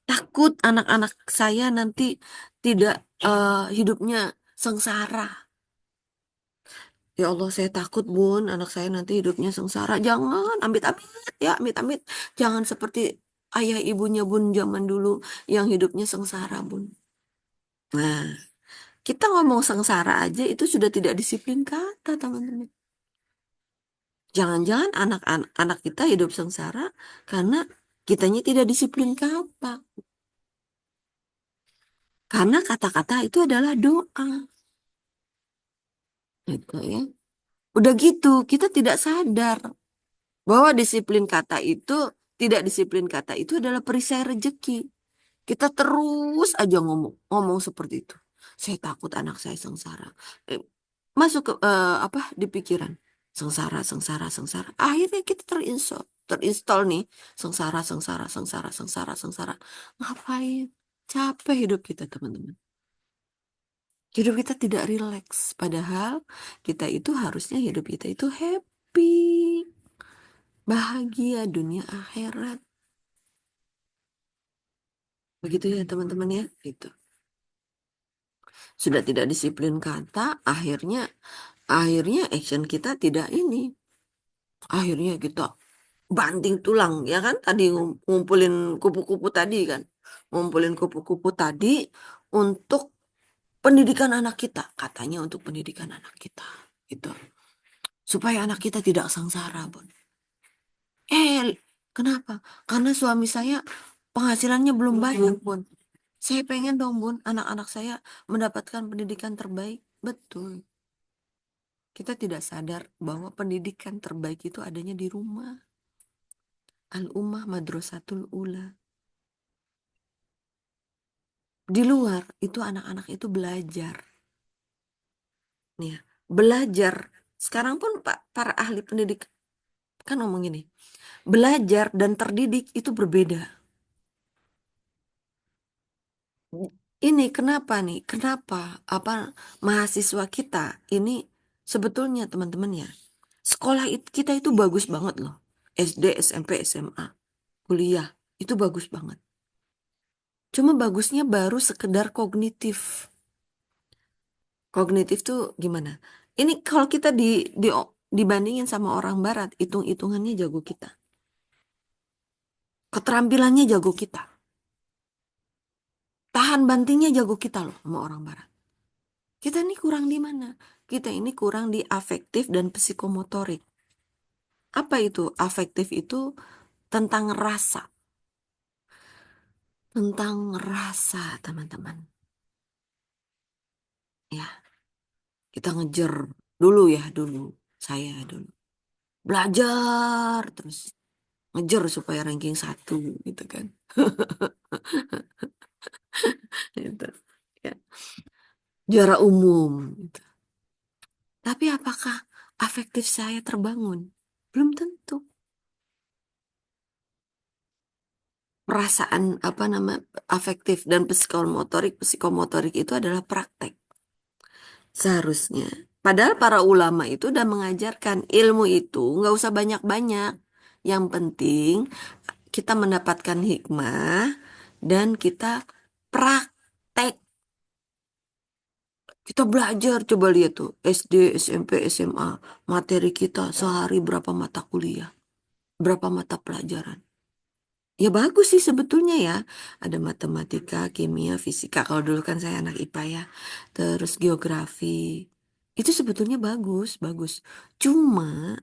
Takut anak-anak saya nanti tidak hidupnya sengsara. Ya Allah, saya takut, Bun, anak saya nanti hidupnya sengsara. Jangan, amit-amit, ya, amit-amit. Jangan seperti ayah ibunya, Bun, zaman dulu yang hidupnya sengsara, Bun. Nah, kita ngomong sengsara aja itu sudah tidak disiplin kata, teman-teman. Jangan-jangan anak-anak kita hidup sengsara karena kitanya tidak disiplin kata. Karena kata-kata itu adalah doa. Gitu ya. Udah gitu, kita tidak sadar bahwa tidak disiplin kata itu adalah perisai rezeki. Kita terus aja ngomong seperti itu. Saya takut anak saya sengsara. Eh, Masuk ke apa di pikiran sengsara, sengsara, sengsara. Akhirnya kita terinstall nih sengsara, sengsara, sengsara, sengsara, sengsara. Ngapain? Capek hidup kita, teman-teman. Hidup kita tidak rileks. Padahal kita itu harusnya hidup kita itu happy. Bahagia dunia akhirat. Begitu ya teman-teman ya. Gitu. Sudah tidak disiplin kata, akhirnya action kita tidak ini. Akhirnya kita banting tulang ya kan tadi ngumpulin kupu-kupu tadi kan. Ngumpulin kupu-kupu tadi untuk pendidikan anak kita, katanya untuk pendidikan anak kita. Gitu. Supaya anak kita tidak sengsara, Bun. Eh, kenapa? Karena suami saya penghasilannya belum banyak, Bun. Saya pengen dong, Bun, anak-anak saya mendapatkan pendidikan terbaik. Betul. Kita tidak sadar bahwa pendidikan terbaik itu adanya di rumah. Al-Ummah Madrasatul Ula. Di luar itu anak-anak itu belajar. Nih ya, belajar. Sekarang pun Pak, para ahli pendidik kan ngomong gini, belajar dan terdidik itu berbeda. Ini kenapa nih? Kenapa apa mahasiswa kita ini sebetulnya teman-teman ya, sekolah kita itu bagus banget loh. SD, SMP, SMA, kuliah itu bagus banget. Cuma bagusnya baru sekedar kognitif. Kognitif tuh gimana? Ini kalau kita dibandingin sama orang barat, hitung-hitungannya jago kita. Keterampilannya jago kita. Tahan bantingnya jago kita loh sama orang barat. Kita ini kurang di mana? Kita ini kurang di afektif dan psikomotorik. Apa itu? Afektif itu tentang rasa. Tentang rasa, teman-teman. Ya, kita ngejar dulu ya, dulu. Saya dulu. Belajar terus. Ngejar supaya ranking 1 gitu kan. Gitu. Ya. Juara umum gitu. Tapi apakah afektif saya terbangun? Belum tentu. Perasaan apa nama afektif dan psikomotorik itu adalah praktek seharusnya. Padahal para ulama itu udah mengajarkan ilmu itu nggak usah banyak-banyak. Yang penting kita mendapatkan hikmah dan kita praktek. Kita belajar, coba lihat tuh, SD, SMP, SMA, materi kita sehari berapa mata kuliah, berapa mata pelajaran. Ya bagus sih sebetulnya ya. Ada matematika, kimia, fisika. Kalau dulu kan saya anak IPA ya. Terus geografi. Itu sebetulnya bagus, bagus. Cuma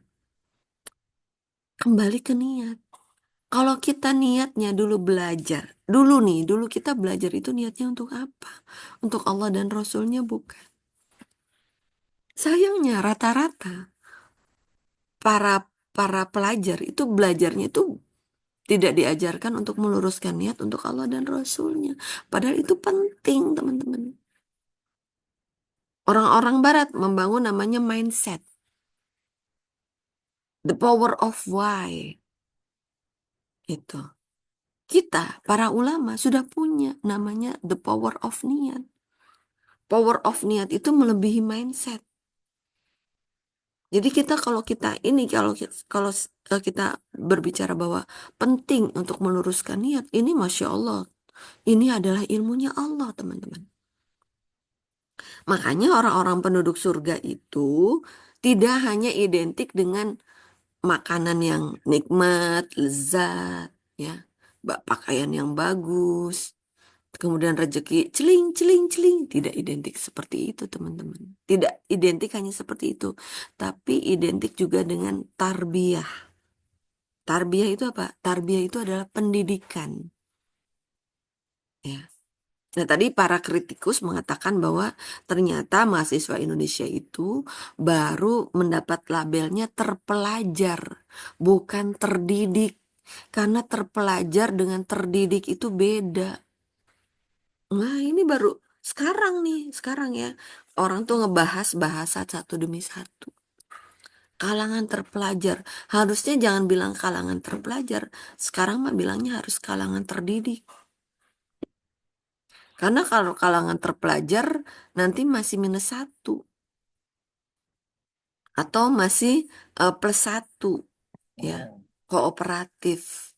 kembali ke niat. Kalau kita niatnya dulu belajar, dulu nih, dulu kita belajar itu niatnya untuk apa? Untuk Allah dan Rasulnya bukan. Sayangnya rata-rata para para pelajar itu belajarnya itu tidak diajarkan untuk meluruskan niat untuk Allah dan Rasulnya. Padahal itu penting, teman-teman. Orang-orang Barat membangun namanya mindset. The power of why. Itu. Kita, para ulama, sudah punya namanya the power of niat. Power of niat itu melebihi mindset. Jadi kita kalau kita ini kalau kita berbicara bahwa penting untuk meluruskan niat, ini Masya Allah. Ini adalah ilmunya Allah, teman-teman. Makanya orang-orang penduduk surga itu tidak hanya identik dengan makanan yang nikmat, lezat, ya, pakaian yang bagus, kemudian rezeki celing, celing, celing. Tidak identik seperti itu, teman-teman. Tidak identik hanya seperti itu, tapi identik juga dengan tarbiyah. Tarbiyah itu apa? Tarbiyah itu adalah pendidikan, ya. Nah, tadi para kritikus mengatakan bahwa ternyata mahasiswa Indonesia itu baru mendapat labelnya terpelajar, bukan terdidik. Karena terpelajar dengan terdidik itu beda. Nah, ini baru sekarang ya. Orang tuh ngebahas bahasa satu demi satu. Kalangan terpelajar. Harusnya jangan bilang kalangan terpelajar. Sekarang mah bilangnya harus kalangan terdidik. Karena kalau kalangan terpelajar nanti masih -1 atau masih +1 ya, kooperatif.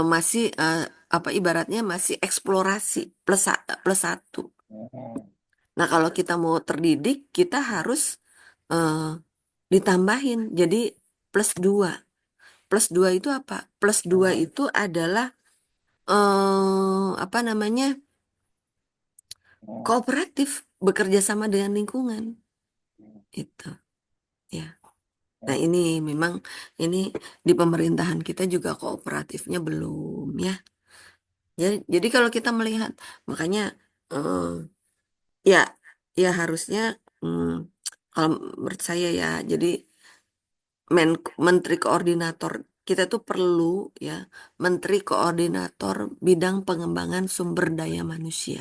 Masih apa ibaratnya masih eksplorasi +1. Nah kalau kita mau terdidik kita harus eh, ditambahin jadi +2. +2 itu apa? +2 itu adalah apa namanya? Kooperatif, bekerja sama dengan lingkungan. Itu, ya. Nah, ini memang ini di pemerintahan kita juga kooperatifnya belum ya. Jadi kalau kita melihat makanya eh, ya ya harusnya hmm, kalau menurut saya ya jadi Menteri Koordinator. Kita tuh perlu ya Menteri Koordinator bidang pengembangan sumber daya manusia.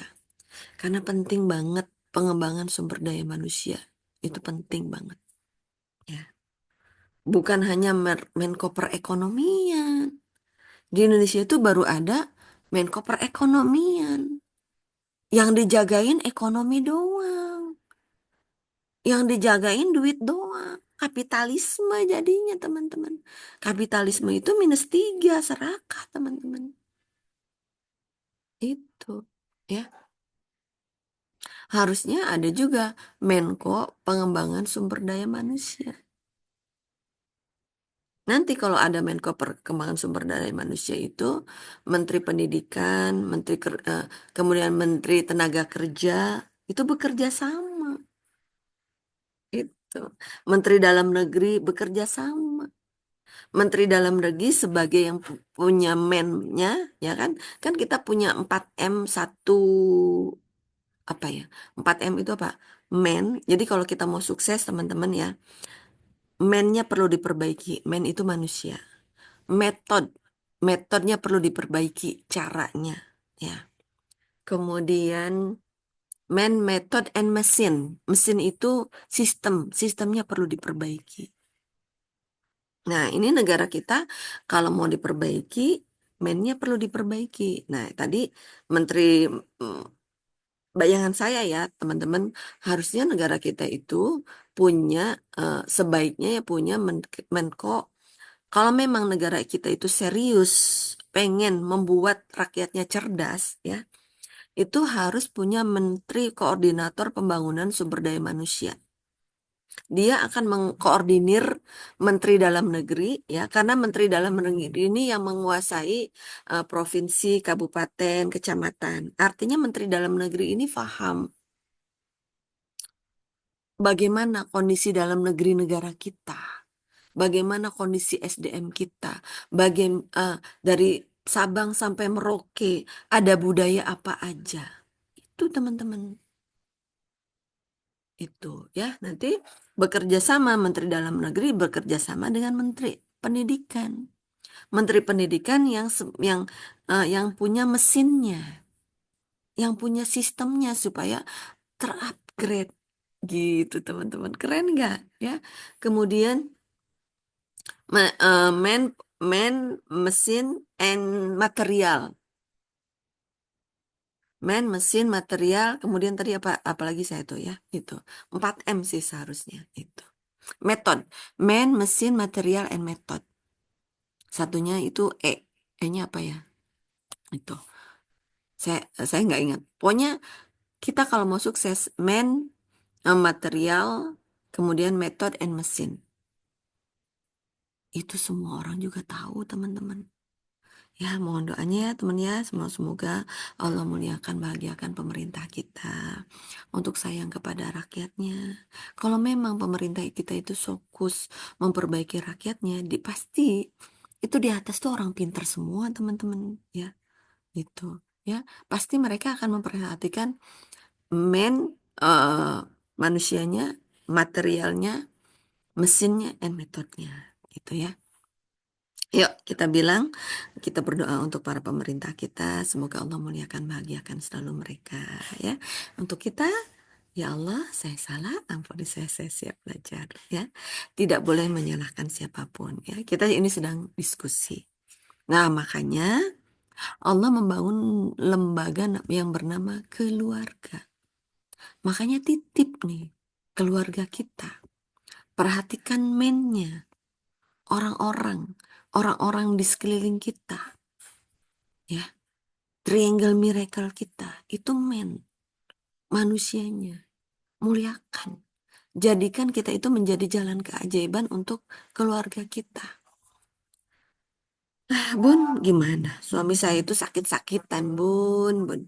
Karena penting banget pengembangan sumber daya manusia. Itu penting banget ya. Bukan hanya Menko Perekonomian. Di Indonesia itu baru ada Menko Perekonomian. Yang dijagain ekonomi doang. Yang dijagain duit doang. Kapitalisme jadinya teman-teman. Kapitalisme itu -3 serakah teman-teman. Itu ya. Harusnya ada juga Menko Pengembangan Sumber Daya Manusia. Nanti kalau ada Menko Perkembangan Sumber Daya Manusia itu Menteri Pendidikan, kemudian Menteri Tenaga Kerja itu bekerja sama. Itu. Menteri Dalam Negeri bekerja sama. Menteri Dalam Negeri sebagai yang punya mennya, ya kan? Kan kita punya 4M satu apa ya? 4M itu apa? Men. Jadi kalau kita mau sukses teman-teman ya, mennya perlu diperbaiki. Men itu manusia. Metod, metodnya perlu diperbaiki, caranya, ya. Kemudian method and mesin. Mesin itu sistemnya perlu diperbaiki. Nah, ini negara kita kalau mau diperbaiki, mennya perlu diperbaiki. Nah, tadi Menteri, mm, bayangan saya ya, teman-teman, harusnya negara kita itu punya, sebaiknya ya punya Menko. Kalau memang negara kita itu serius pengen membuat rakyatnya cerdas, ya, itu harus punya Menteri Koordinator Pembangunan Sumber Daya Manusia. Dia akan mengkoordinir Menteri Dalam Negeri, ya, karena Menteri Dalam Negeri ini yang menguasai provinsi, kabupaten, kecamatan. Artinya Menteri Dalam Negeri ini paham bagaimana kondisi dalam negeri negara kita, bagaimana kondisi SDM kita, dari Sabang sampai Merauke ada budaya apa aja. Itu teman-teman. Itu ya, nanti bekerja sama Menteri Dalam Negeri bekerja sama dengan Menteri Pendidikan. Menteri Pendidikan yang punya mesinnya, yang punya sistemnya supaya terupgrade gitu teman-teman. Keren nggak ya? Kemudian me- eh, men men mesin and material. Mesin, material, kemudian tadi apalagi saya tuh ya, itu 4M sih seharusnya itu. Method, mesin, material, and method. Satunya itu E-nya apa ya? Itu. Saya nggak ingat. Pokoknya kita kalau mau sukses, material, kemudian method and mesin. Itu semua orang juga tahu, teman-teman. Ya, mohon doanya ya, teman ya. Semoga Allah muliakan, bahagiakan pemerintah kita untuk sayang kepada rakyatnya. Kalau memang pemerintah kita itu fokus memperbaiki rakyatnya, pasti itu di atas tuh orang pintar semua, teman-teman. Ya, itu. Ya, pasti mereka akan memperhatikan men eh, manusianya, materialnya, mesinnya, and metodenya, gitu ya. Yuk kita bilang, kita berdoa untuk para pemerintah kita, semoga Allah muliakan, bahagiakan selalu mereka, ya. Untuk kita, ya Allah, saya salah, ampuni saya siap belajar, ya. Tidak boleh menyalahkan siapapun, ya. Kita ini sedang diskusi. Nah, makanya Allah membangun lembaga yang bernama keluarga. Makanya titip nih keluarga kita. Perhatikan mennya, orang-orang, orang-orang di sekeliling kita, ya. Triangle miracle kita itu manusianya. Muliakan. Jadikan kita itu menjadi jalan keajaiban untuk keluarga kita. Bun, gimana? Suami saya itu sakit-sakitan, bun.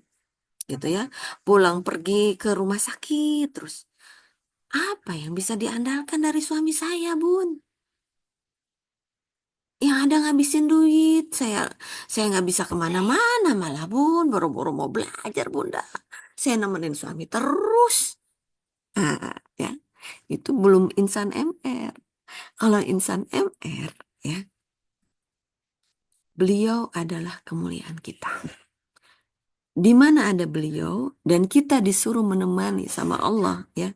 Gitu ya. Pulang pergi ke rumah sakit terus. Apa yang bisa diandalkan dari suami saya, bun? Yang ada ngabisin duit. Saya nggak bisa kemana-mana malah, bun. Boro-boro mau belajar, bunda. Saya nemenin suami terus. Ah, ya, itu belum insan MR. Kalau insan MR, ya, beliau adalah kemuliaan kita. Di mana ada beliau dan kita disuruh menemani sama Allah, ya.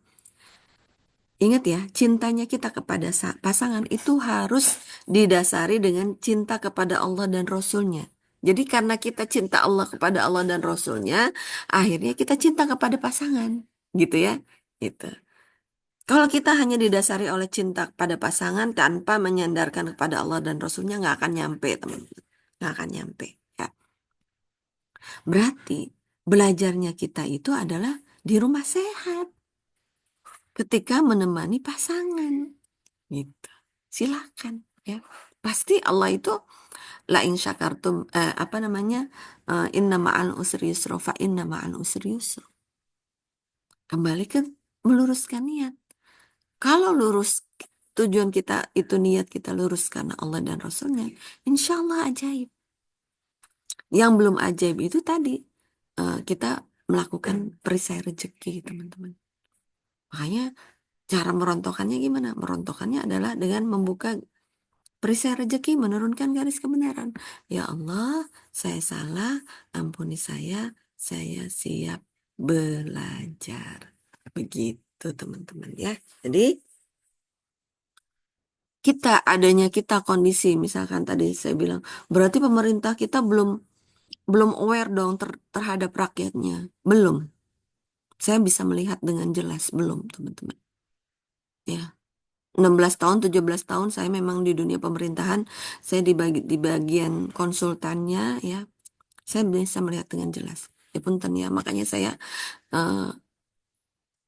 Ingat ya, cintanya kita kepada pasangan itu harus didasari dengan cinta kepada Allah dan Rasulnya. Jadi karena kita cinta Allah kepada Allah dan Rasulnya, akhirnya kita cinta kepada pasangan, gitu ya. Gitu. Kalau kita hanya didasari oleh cinta pada pasangan tanpa menyandarkan kepada Allah dan Rasulnya, nggak akan nyampe, teman-teman. Nggak akan nyampe. Ya. Berarti belajarnya kita itu adalah di rumah sehat ketika menemani pasangan. Gitu. Silakan, ya. Pasti Allah itu la in syakartum apa namanya? Inna ma'al usri yusra fa inna ma'al usri yusra. Kembali ke meluruskan niat. Kalau lurus tujuan kita itu niat kita lurus karena Allah dan Rasulnya, insya Allah ajaib. Yang belum ajaib itu tadi kita melakukan perisai rezeki, teman-teman. Makanya cara merontokkannya gimana? Merontokkannya adalah dengan membuka perisai rezeki, menurunkan garis kebenaran. Ya Allah, saya salah, ampuni saya siap belajar. Begitu, teman-teman, ya. Jadi kita kondisi misalkan tadi saya bilang berarti pemerintah kita belum belum aware dong terhadap rakyatnya. Belum. Saya bisa melihat dengan jelas belum, teman-teman. Ya. 16 tahun, 17 tahun saya memang di dunia pemerintahan, saya di bagian konsultannya, ya. Saya bisa melihat dengan jelas. Ya punten ya, makanya saya eh,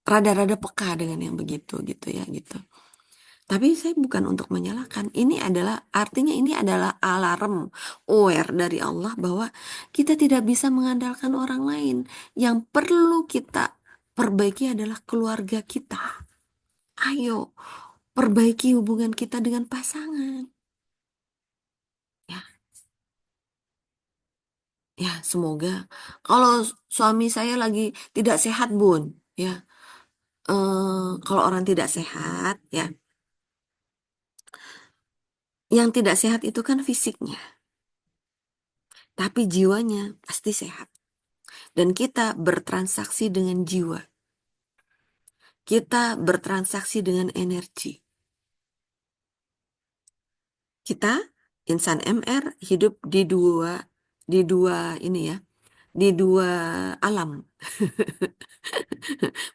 rada-rada peka dengan yang begitu gitu ya gitu. Tapi saya bukan untuk menyalahkan. Ini adalah artinya ini adalah alarm aware dari Allah bahwa kita tidak bisa mengandalkan orang lain. Yang perlu kita perbaiki adalah keluarga kita. Ayo, perbaiki hubungan kita dengan pasangan. Ya, ya semoga kalau suami saya lagi tidak sehat, Bun, ya. Kalau orang tidak sehat, ya, yang tidak sehat itu kan fisiknya, tapi jiwanya pasti sehat. Dan kita bertransaksi dengan jiwa. Kita bertransaksi dengan energi. Kita, insan MR, hidup di dua ini ya, di dua alam.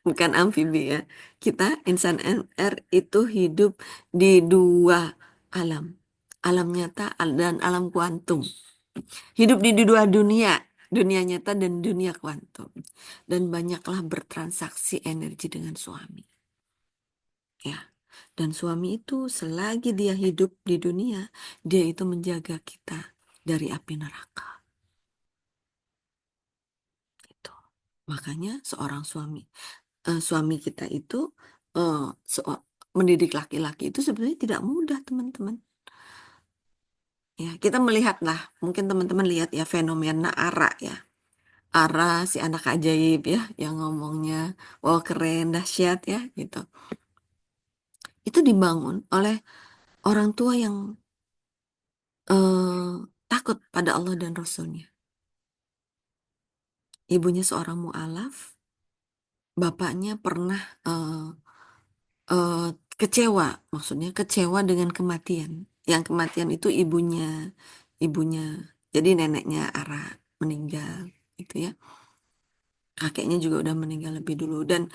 Bukan amfibi ya. Kita, insan MR itu hidup di dua alam. Alam nyata dan alam kuantum. Hidup di dua dunia. Dunia nyata dan dunia kuantum. Dan banyaklah bertransaksi energi dengan suami. Ya. Dan suami itu selagi dia hidup di dunia, dia itu menjaga kita dari api neraka. Itu. Makanya seorang suami kita itu eh, seo- mendidik laki-laki itu sebenarnya tidak mudah, teman-teman. Ya, kita melihatlah, mungkin teman-teman lihat ya fenomena Ara ya. Ara si anak ajaib ya, yang ngomongnya wow keren, dahsyat ya gitu. Itu dibangun oleh orang tua yang takut pada Allah dan Rasulnya. Ibunya seorang mualaf, bapaknya pernah eh, kecewa, maksudnya kecewa dengan kematian. Yang kematian itu ibunya, jadi neneknya Ara meninggal, gitu ya. Kakeknya juga udah meninggal lebih dulu. Dan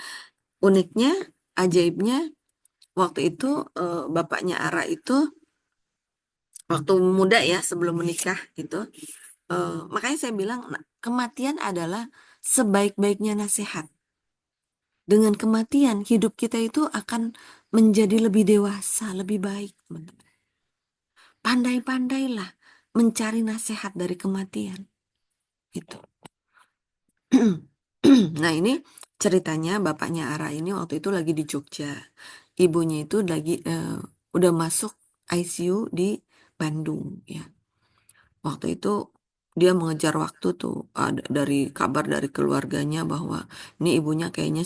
uniknya, ajaibnya, waktu itu bapaknya Ara itu waktu muda ya sebelum menikah gitu. Makanya saya bilang nah, kematian adalah sebaik-baiknya nasihat. Dengan kematian, hidup kita itu akan menjadi lebih dewasa, lebih baik, teman-teman. Pandai-pandailah mencari nasihat dari kematian. Itu. Nah, ini ceritanya bapaknya Ara ini waktu itu lagi di Jogja. Ibunya itu lagi udah masuk ICU di Bandung, ya. Waktu itu dia mengejar waktu tuh ada dari kabar dari keluarganya bahwa ini ibunya kayaknya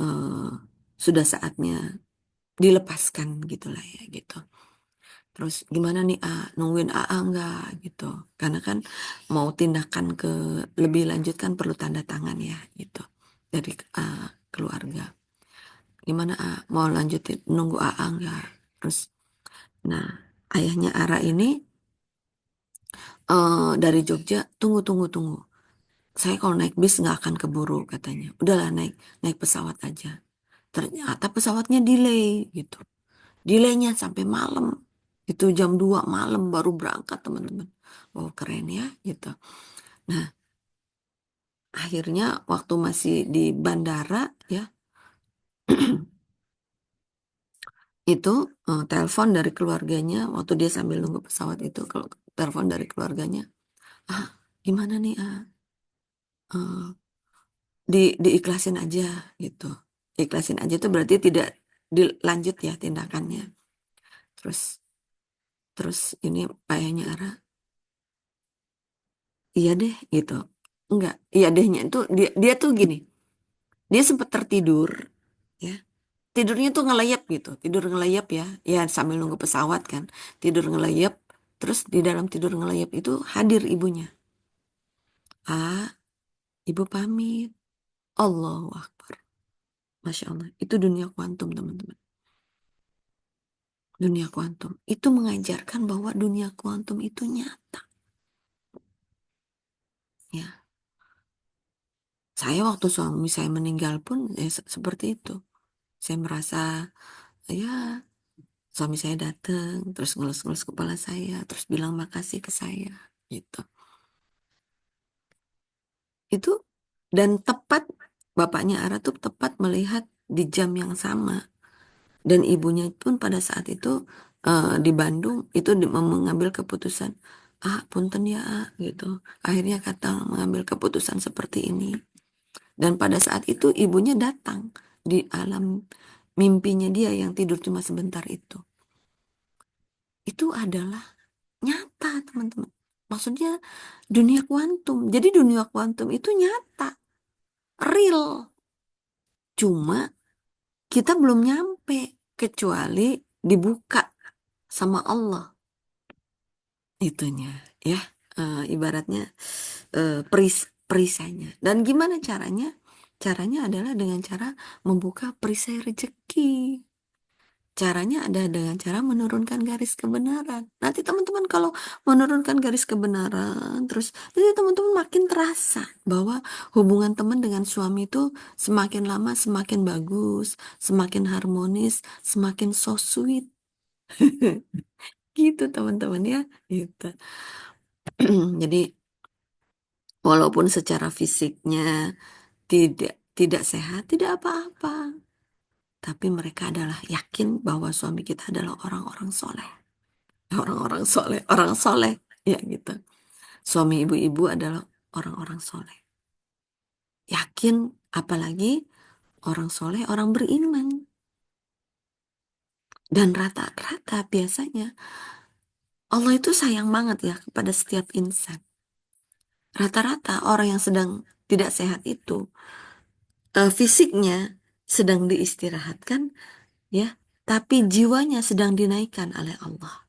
eh, sudah saatnya dilepaskan gitulah ya gitu. Terus gimana nih A, nungguin AA enggak gitu. Karena kan mau tindakan ke lebih lanjut kan perlu tanda tangan ya gitu dari keluarga. Gimana A, mau lanjutin nunggu AA enggak? Terus nah ayahnya Ara ini dari Jogja, tunggu tunggu tunggu. Saya kalau naik bis nggak akan keburu katanya. Udahlah naik naik pesawat aja. Ternyata pesawatnya delay gitu. Delaynya sampai malam. Itu jam 2 malam baru berangkat teman-teman. Wow keren ya gitu. Nah akhirnya waktu masih di bandara ya itu telepon dari keluarganya waktu dia sambil nunggu pesawat itu kalau telepon dari keluarganya. Ah gimana nih Eh, diiklasin aja gitu. Ikhlasin aja itu berarti tidak dilanjut ya tindakannya. Terus terus ini ayahnya Ara, iya deh gitu. Enggak, iya dehnya itu dia tuh gini. Dia sempat tertidur ya. Tidurnya tuh ngelayap gitu. Tidur ngelayap ya. Ya sambil nunggu pesawat kan. Tidur ngelayap. Terus di dalam tidur ngelayap itu hadir ibunya. Ah, ibu pamit. Allahu Akbar. Masya Allah. Itu dunia kuantum teman-teman. Dunia kuantum. Itu mengajarkan bahwa dunia kuantum itu nyata. Ya. Saya waktu suami saya meninggal pun ya, seperti itu. Saya merasa ya suami saya datang terus ngelus-ngelus kepala saya terus bilang makasih ke saya gitu. Itu dan tepat bapaknya Ara tuh tepat melihat di jam yang sama dan ibunya pun pada saat itu di Bandung itu mengambil keputusan punten ya gitu. Akhirnya kata mengambil keputusan seperti ini. Dan pada saat itu ibunya datang di alam mimpinya dia yang tidur cuma sebentar itu. Itu adalah nyata, teman-teman. Maksudnya dunia kuantum. Jadi dunia kuantum itu nyata, real. Cuma kita belum nyampe kecuali dibuka sama Allah itunya, ya. Ibaratnya perisainya. Dan gimana caranya? Caranya adalah dengan cara membuka perisai rezeki. Caranya ada dengan cara menurunkan garis kebenaran. Nanti teman-teman kalau menurunkan garis kebenaran, terus nanti teman-teman makin terasa bahwa hubungan teman dengan suami itu semakin lama semakin bagus, semakin harmonis, semakin so sweet. Gitu teman-teman ya. Gitu. Jadi walaupun secara fisiknya tidak sehat, tidak apa-apa. Tapi mereka adalah yakin bahwa suami kita adalah orang-orang soleh. Orang-orang soleh, orang soleh, ya gitu. Suami ibu-ibu adalah orang-orang soleh. Yakin, apalagi orang soleh, orang beriman. Dan rata-rata biasanya Allah itu sayang banget ya kepada setiap insan. Rata-rata orang yang sedang tidak sehat itu, fisiknya sedang diistirahatkan, ya, tapi jiwanya sedang dinaikkan oleh Allah.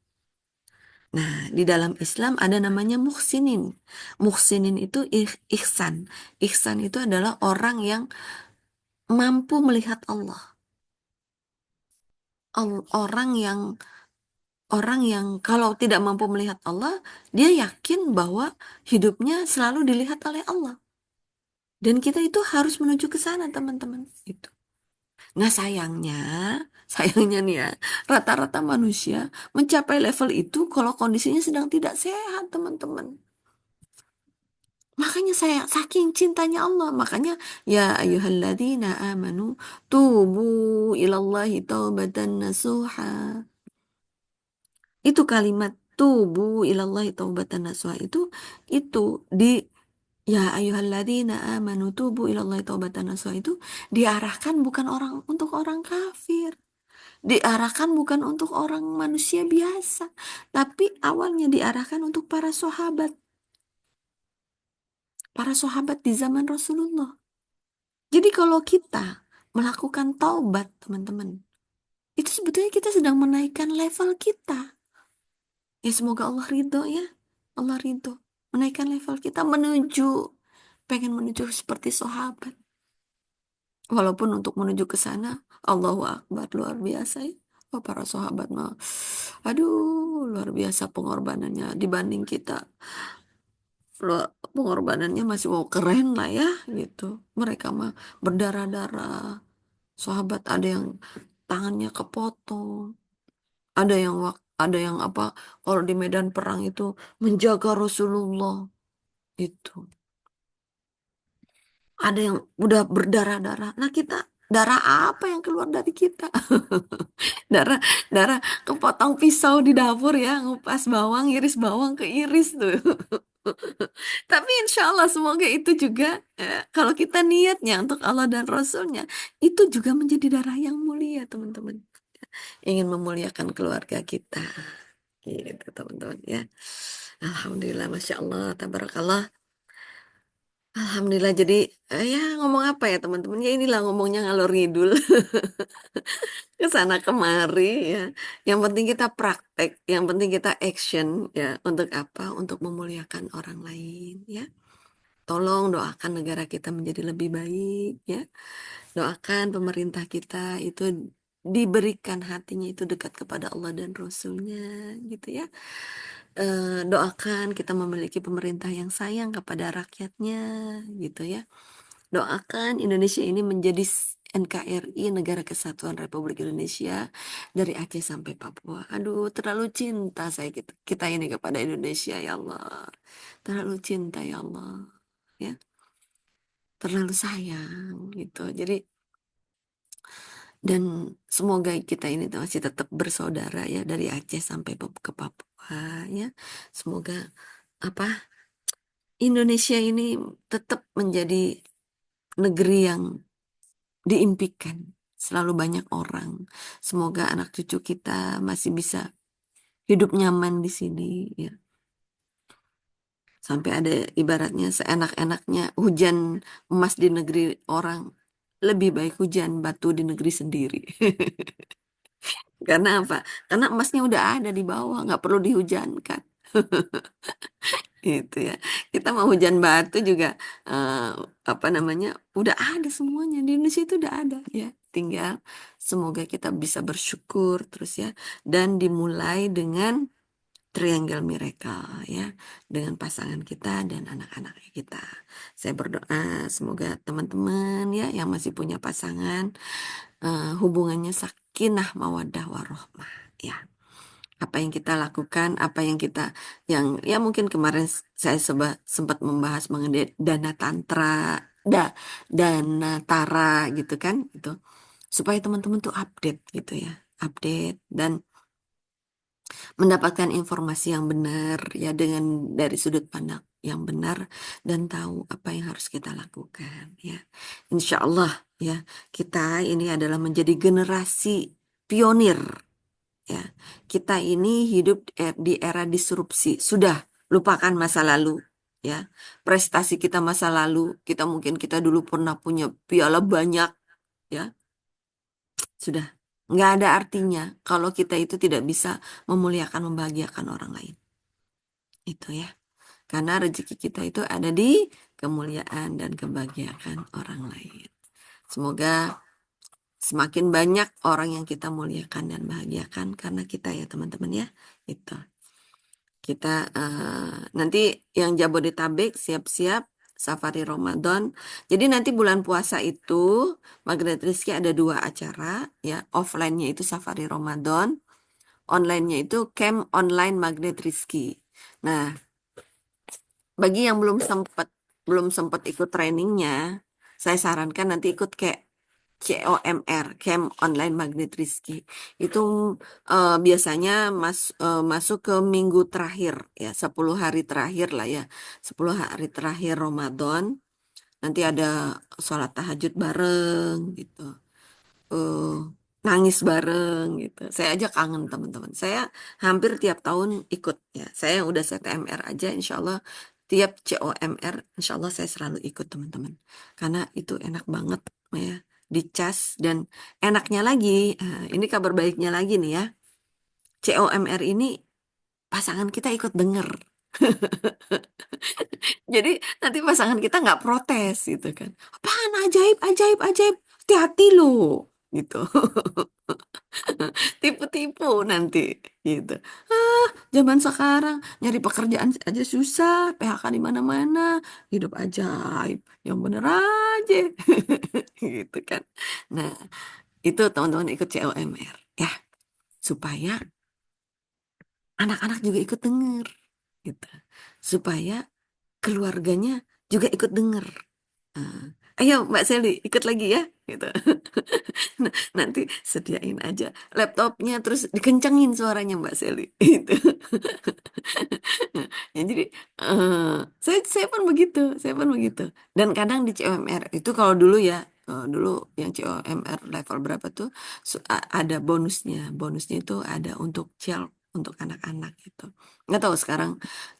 Nah, di dalam Islam ada namanya muhsinin. Muhsinin itu ihsan. Ihsan itu adalah orang yang mampu melihat Allah. Orang yang kalau tidak mampu melihat Allah, dia yakin bahwa hidupnya selalu dilihat oleh Allah. Dan kita itu harus menuju ke sana, teman-teman. Itu. Nah, sayangnya, sayangnya nih ya, rata-rata manusia mencapai level itu kalau kondisinya sedang tidak sehat, teman-teman. Makanya saya saking cintanya Allah, makanya ya ayyuhalladzina amanu tubu ilallahi taubatan nasuha. Itu kalimat tubu ilallahi taubatan nasuha itu di ya ayyuhalladzina amanu tubu ilallahi taubatan nasuha itu diarahkan bukan orang untuk orang kafir. Diarahkan bukan untuk orang manusia biasa, tapi awalnya diarahkan untuk para sahabat di zaman Rasulullah. Jadi kalau kita melakukan taubat, teman-teman, itu sebetulnya kita sedang menaikkan level kita. Ya semoga Allah ridho ya. Allah ridho. Menaikkan level kita pengen menuju seperti sahabat. Walaupun untuk menuju ke sana, Allahu Akbar, luar biasa ya. Oh, para sahabat mah, aduh, luar biasa pengorbanannya dibanding kita. Pengorbanannya masih mau keren lah ya, gitu. Mereka mah berdarah-darah. Sahabat ada yang tangannya kepotong, ada yang apa? Kalau di medan perang itu menjaga Rasulullah itu. Ada yang udah berdarah-darah. Nah kita darah apa yang keluar dari kita? Darah darah kepotong pisau di dapur ya, ngupas bawang, iris bawang ke iris tuh. Tapi insya Allah semoga itu juga kalau kita niatnya untuk Allah dan Rasulnya itu juga menjadi darah yang mulia teman-teman. Ingin memuliakan keluarga kita. Gitu teman-teman ya. Alhamdulillah, Masya Allah, Tabarakallah. Alhamdulillah jadi ya ngomong apa ya teman-teman ya inilah ngomongnya ngalor ngidul ke sana kemari ya. Yang penting kita praktek, yang penting kita action ya. Untuk apa? Untuk memuliakan orang lain ya. Tolong doakan negara kita menjadi lebih baik ya. Doakan pemerintah kita itu diberikan hatinya itu dekat kepada Allah dan Rasulnya gitu ya. Doakan kita memiliki pemerintah yang sayang kepada rakyatnya gitu ya. Doakan Indonesia ini menjadi NKRI, Negara Kesatuan Republik Indonesia, dari Aceh sampai Papua. Aduh, terlalu cinta saya kita ini kepada Indonesia ya Allah. Terlalu cinta ya Allah. Ya, terlalu sayang gitu. Jadi dan semoga kita ini masih tetap bersaudara ya dari Aceh sampai ke Papua ya. Semoga apa Indonesia ini tetap menjadi negeri yang diimpikan selalu banyak orang. Semoga anak cucu kita masih bisa hidup nyaman di sini ya. Sampai ada ibaratnya seenak-enaknya hujan emas di negeri orang lebih baik hujan batu di negeri sendiri. Karena apa? Karena emasnya udah ada di bawah, nggak perlu dihujankan. Gitu ya. Kita mau hujan batu juga eh, apa namanya? Udah ada semuanya di Indonesia itu udah ada ya. Tinggal semoga kita bisa bersyukur terus ya dan dimulai dengan triangle miracle ya dengan pasangan kita dan anak-anak kita. Saya berdoa semoga teman-teman ya yang masih punya pasangan hubungannya sakinah mawaddah warohmah ya. Apa yang kita lakukan, apa yang kita yang ya mungkin kemarin saya sempat membahas mengenai dana tantra, da, dana tara gitu kan itu supaya teman-teman tuh update gitu ya, update dan mendapatkan informasi yang benar ya dengan dari sudut pandang yang benar dan tahu apa yang harus kita lakukan ya. Insya Allah ya kita ini adalah menjadi generasi pionir ya. Kita ini hidup di era disrupsi. Sudah lupakan masa lalu ya. Prestasi kita masa lalu, kita dulu pernah punya piala banyak ya. Sudah nggak ada artinya kalau kita itu tidak bisa memuliakan, membahagiakan orang lain. Itu ya. Karena rezeki kita itu ada di kemuliaan dan kebahagiaan orang lain. Semoga semakin banyak orang yang kita muliakan dan bahagiakan karena kita ya teman-teman ya. Itu. Kita nanti yang Jabodetabek siap-siap Safari Ramadan. Jadi nanti bulan puasa itu Magnet Rizky ada dua acara ya. Offline-nya itu Safari Ramadan, online-nya itu Camp Online Magnet Rizky. Nah, bagi yang belum sempat ikut trainingnya, saya sarankan nanti ikut kayak COMR, Camp Online Magnet Rizky. Itu biasanya masuk ke minggu terakhir ya, 10 hari terakhir lah ya. 10 hari terakhir Ramadan. Nanti ada sholat tahajud bareng gitu. eh Nangis bareng gitu. Saya aja kangen teman-teman. Saya hampir tiap tahun ikut ya. Saya yang udah CTMR aja insya Allah tiap COMR insya Allah saya selalu ikut teman-teman. Karena itu enak banget ya. dicas dan enaknya lagi, ini kabar baiknya lagi nih ya. COMR ini pasangan kita ikut denger. Jadi nanti pasangan kita nggak protes gitu kan. Apaan ajaib, ajaib, ajaib. Hati-hati loh gitu. Tipu-tipu nanti gitu. Ah, zaman sekarang nyari pekerjaan aja susah, PHK di mana-mana, hidup ajaib. Yang bener aja. Gitu kan. Nah, itu teman-teman ikut COMR ya, supaya anak-anak juga ikut denger gitu. Supaya keluarganya juga ikut denger. Ah, ayo Mbak Seli ikut lagi ya gitu. Nanti sediain aja laptopnya terus dikencengin suaranya Mbak Seli itu. Ya, jadi eh, saya pun begitu, saya pun begitu. Dan kadang di COMR itu kalau dulu ya, dulu yang COMR level berapa tuh ada bonusnya. Bonusnya itu ada untuk child untuk anak-anak gitu. Nggak tahu sekarang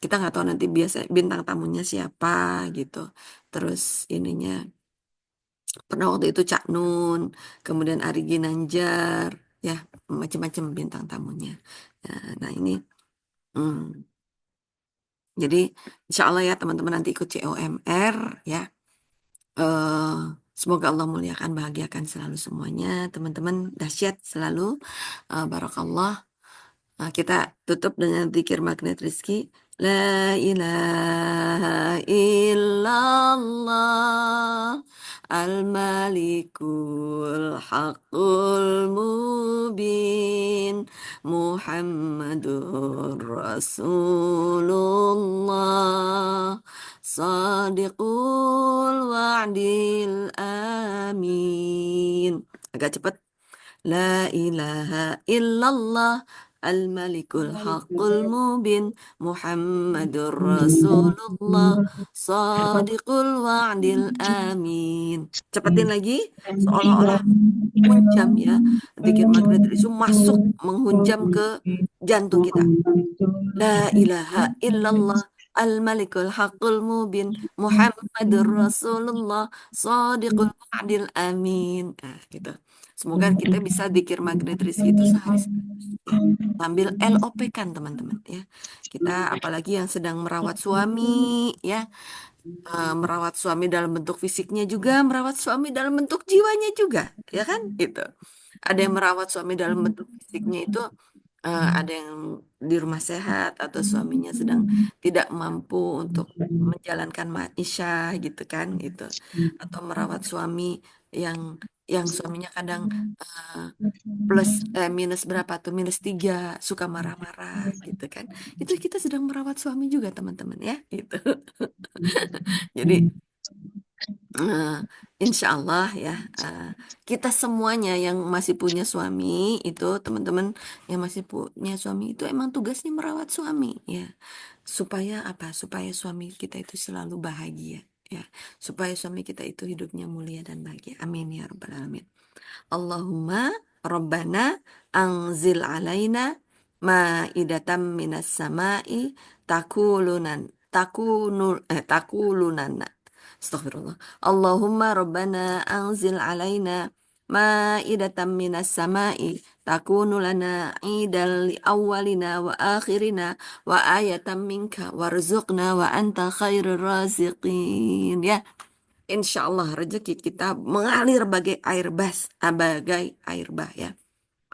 kita nggak tahu nanti biasa bintang tamunya siapa gitu. Terus ininya pernah waktu itu Cak Nun, kemudian Ari Ginanjar, ya macam-macam bintang tamunya. Nah ini, hmm, jadi insya Allah ya teman-teman nanti ikut COMR ya. eh Semoga Allah muliakan, bahagiakan selalu semuanya. Teman-teman dahsyat selalu. Barakallah. Nah, kita tutup dengan zikir magnet rizki. La ilaha illallah al-malikul haqqul mubin Muhammadur Rasulullah Sadiqul wa'dil amin. Agak cepat. La ilaha illallah al-malikul haqqul mubin Muhammadur Rasulullah Sadiqul wa'dil amin. Cepetin lagi seolah-olah menghunjam ya. Zikir magnet itu masuk menghunjam ke jantung kita. La ilaha illallah al-malikul haqqul mubin Muhammadur Rasulullah Sadiqul wa'dil amin. Nah, gitu. Semoga kita bisa zikir magnet rizki itu sehari ya. Sambil LOP kan teman-teman ya. Kita apalagi yang sedang merawat suami ya, merawat suami dalam bentuk fisiknya juga, merawat suami dalam bentuk jiwanya juga, ya kan? Gitu. Ada yang merawat suami dalam bentuk fisiknya itu, ada yang di rumah sehat atau suaminya sedang tidak mampu untuk menjalankan maisha gitu kan, gitu. Atau merawat suami yang suaminya kadang eh, minus berapa tuh, -3, suka marah-marah gitu kan. Itu kita sedang merawat suami juga teman-teman ya, gitu. Jadi eh, insya Allah ya, eh, kita semuanya yang masih punya suami itu teman-teman yang masih punya suami itu emang tugasnya merawat suami ya, supaya apa? Supaya suami kita itu selalu bahagia ya, supaya suami kita itu hidupnya mulia dan bahagia. Amin ya rabbal alamin. Allahumma Rabbana anzil alaina ma'idatam minas sama'i takulunana. Astaghfirullah. Allahumma Rabbana anzil alaina ma'idatam minas sama'i takunu lana idal li awwalina wa akhirina wa ayatan minka warzuqna wa anta khairur raziqin ya. Insya Allah rezeki kita mengalir bagai air bah ya.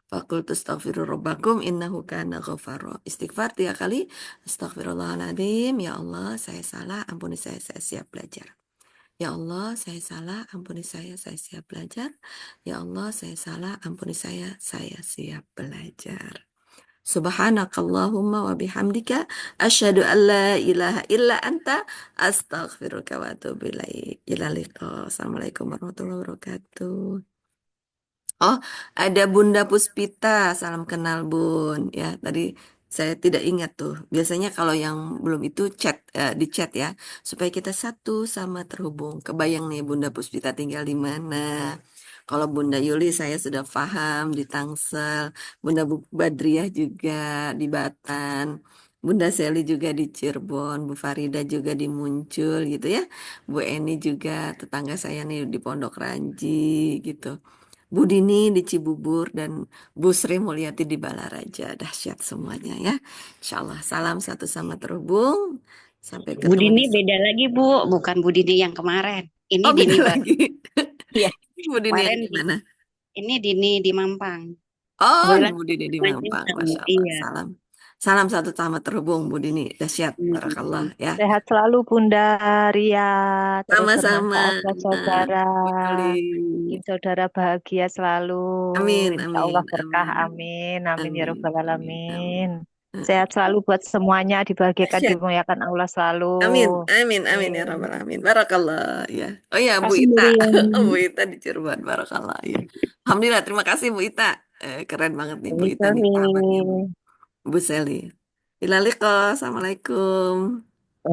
Fakultu astaghfiru rabbakum innahu kana ghafaro. Istighfar 3 kali. Astaghfirullahaladzim. Ya Allah, saya salah. Ampuni saya siap belajar. Ya Allah, saya salah. Ampuni saya siap belajar. Ya Allah, saya salah. Ampuni saya siap belajar. Subhanakallahumma wa bihamdika asyhadu an la ilaha illa anta astaghfiruka wa atubu ilaik. Ila liqa. Assalamualaikum warahmatullahi wabarakatuh. Oh, ada Bunda Puspita. Salam kenal, Bun. Ya, tadi saya tidak ingat tuh. Biasanya kalau yang belum itu di chat ya, supaya kita satu sama terhubung. Kebayang nih Bunda Puspita tinggal di mana. Kalau Bunda Yuli saya sudah paham di Tangsel, Bunda Badriah juga di Batan, Bunda Seli juga di Cirebon, Bu Farida juga di Muncul gitu ya. Bu Eni juga tetangga saya nih di Pondok Ranji gitu. Bu Dini di Cibubur dan Bu Sri Mulyati di Balaraja. Dahsyat semuanya ya. Insya Allah salam satu sama terhubung. Sampai Bu ketemu di... Dini beda lagi, Bu. Bukan Bu Dini yang kemarin. Ini Oh beda Dini baru. lagi. Iya, Bu Dini yang kemarin di mana? ini Dini di Mampang. Oh, Kebetulan Bu Dini di namanya Mampang. sama. Masya Allah. Iya. Salam. Salam satu sama terhubung, Bu Dini. Dahsyat. Barakallah Hmm. ya. Sehat selalu Bunda Ria, terus Sama-sama. bermanfaat buat saudara. Betul. Bikin saudara bahagia selalu. Amin, Insya amin, Allah berkah. amin. Amin. Amin ya Amin, Rabbal amin, Alamin. amin. Sehat selalu buat semuanya. Dibahagiakan, Dahsyat. dimuliakan Allah selalu. Amin, amin, amin ya Amin. Rabbal Alamin. Barakallah ya. Oh ya, Kak Bu Ita. sendirian. Bu Ita di Cirebon. Barakallah ya. Alhamdulillah, terima kasih Bu Ita. Keren banget nih Bu Ita nih, sahabatnya Bu, Amin. Bu Seli. Ilaliko, Assalamualaikum.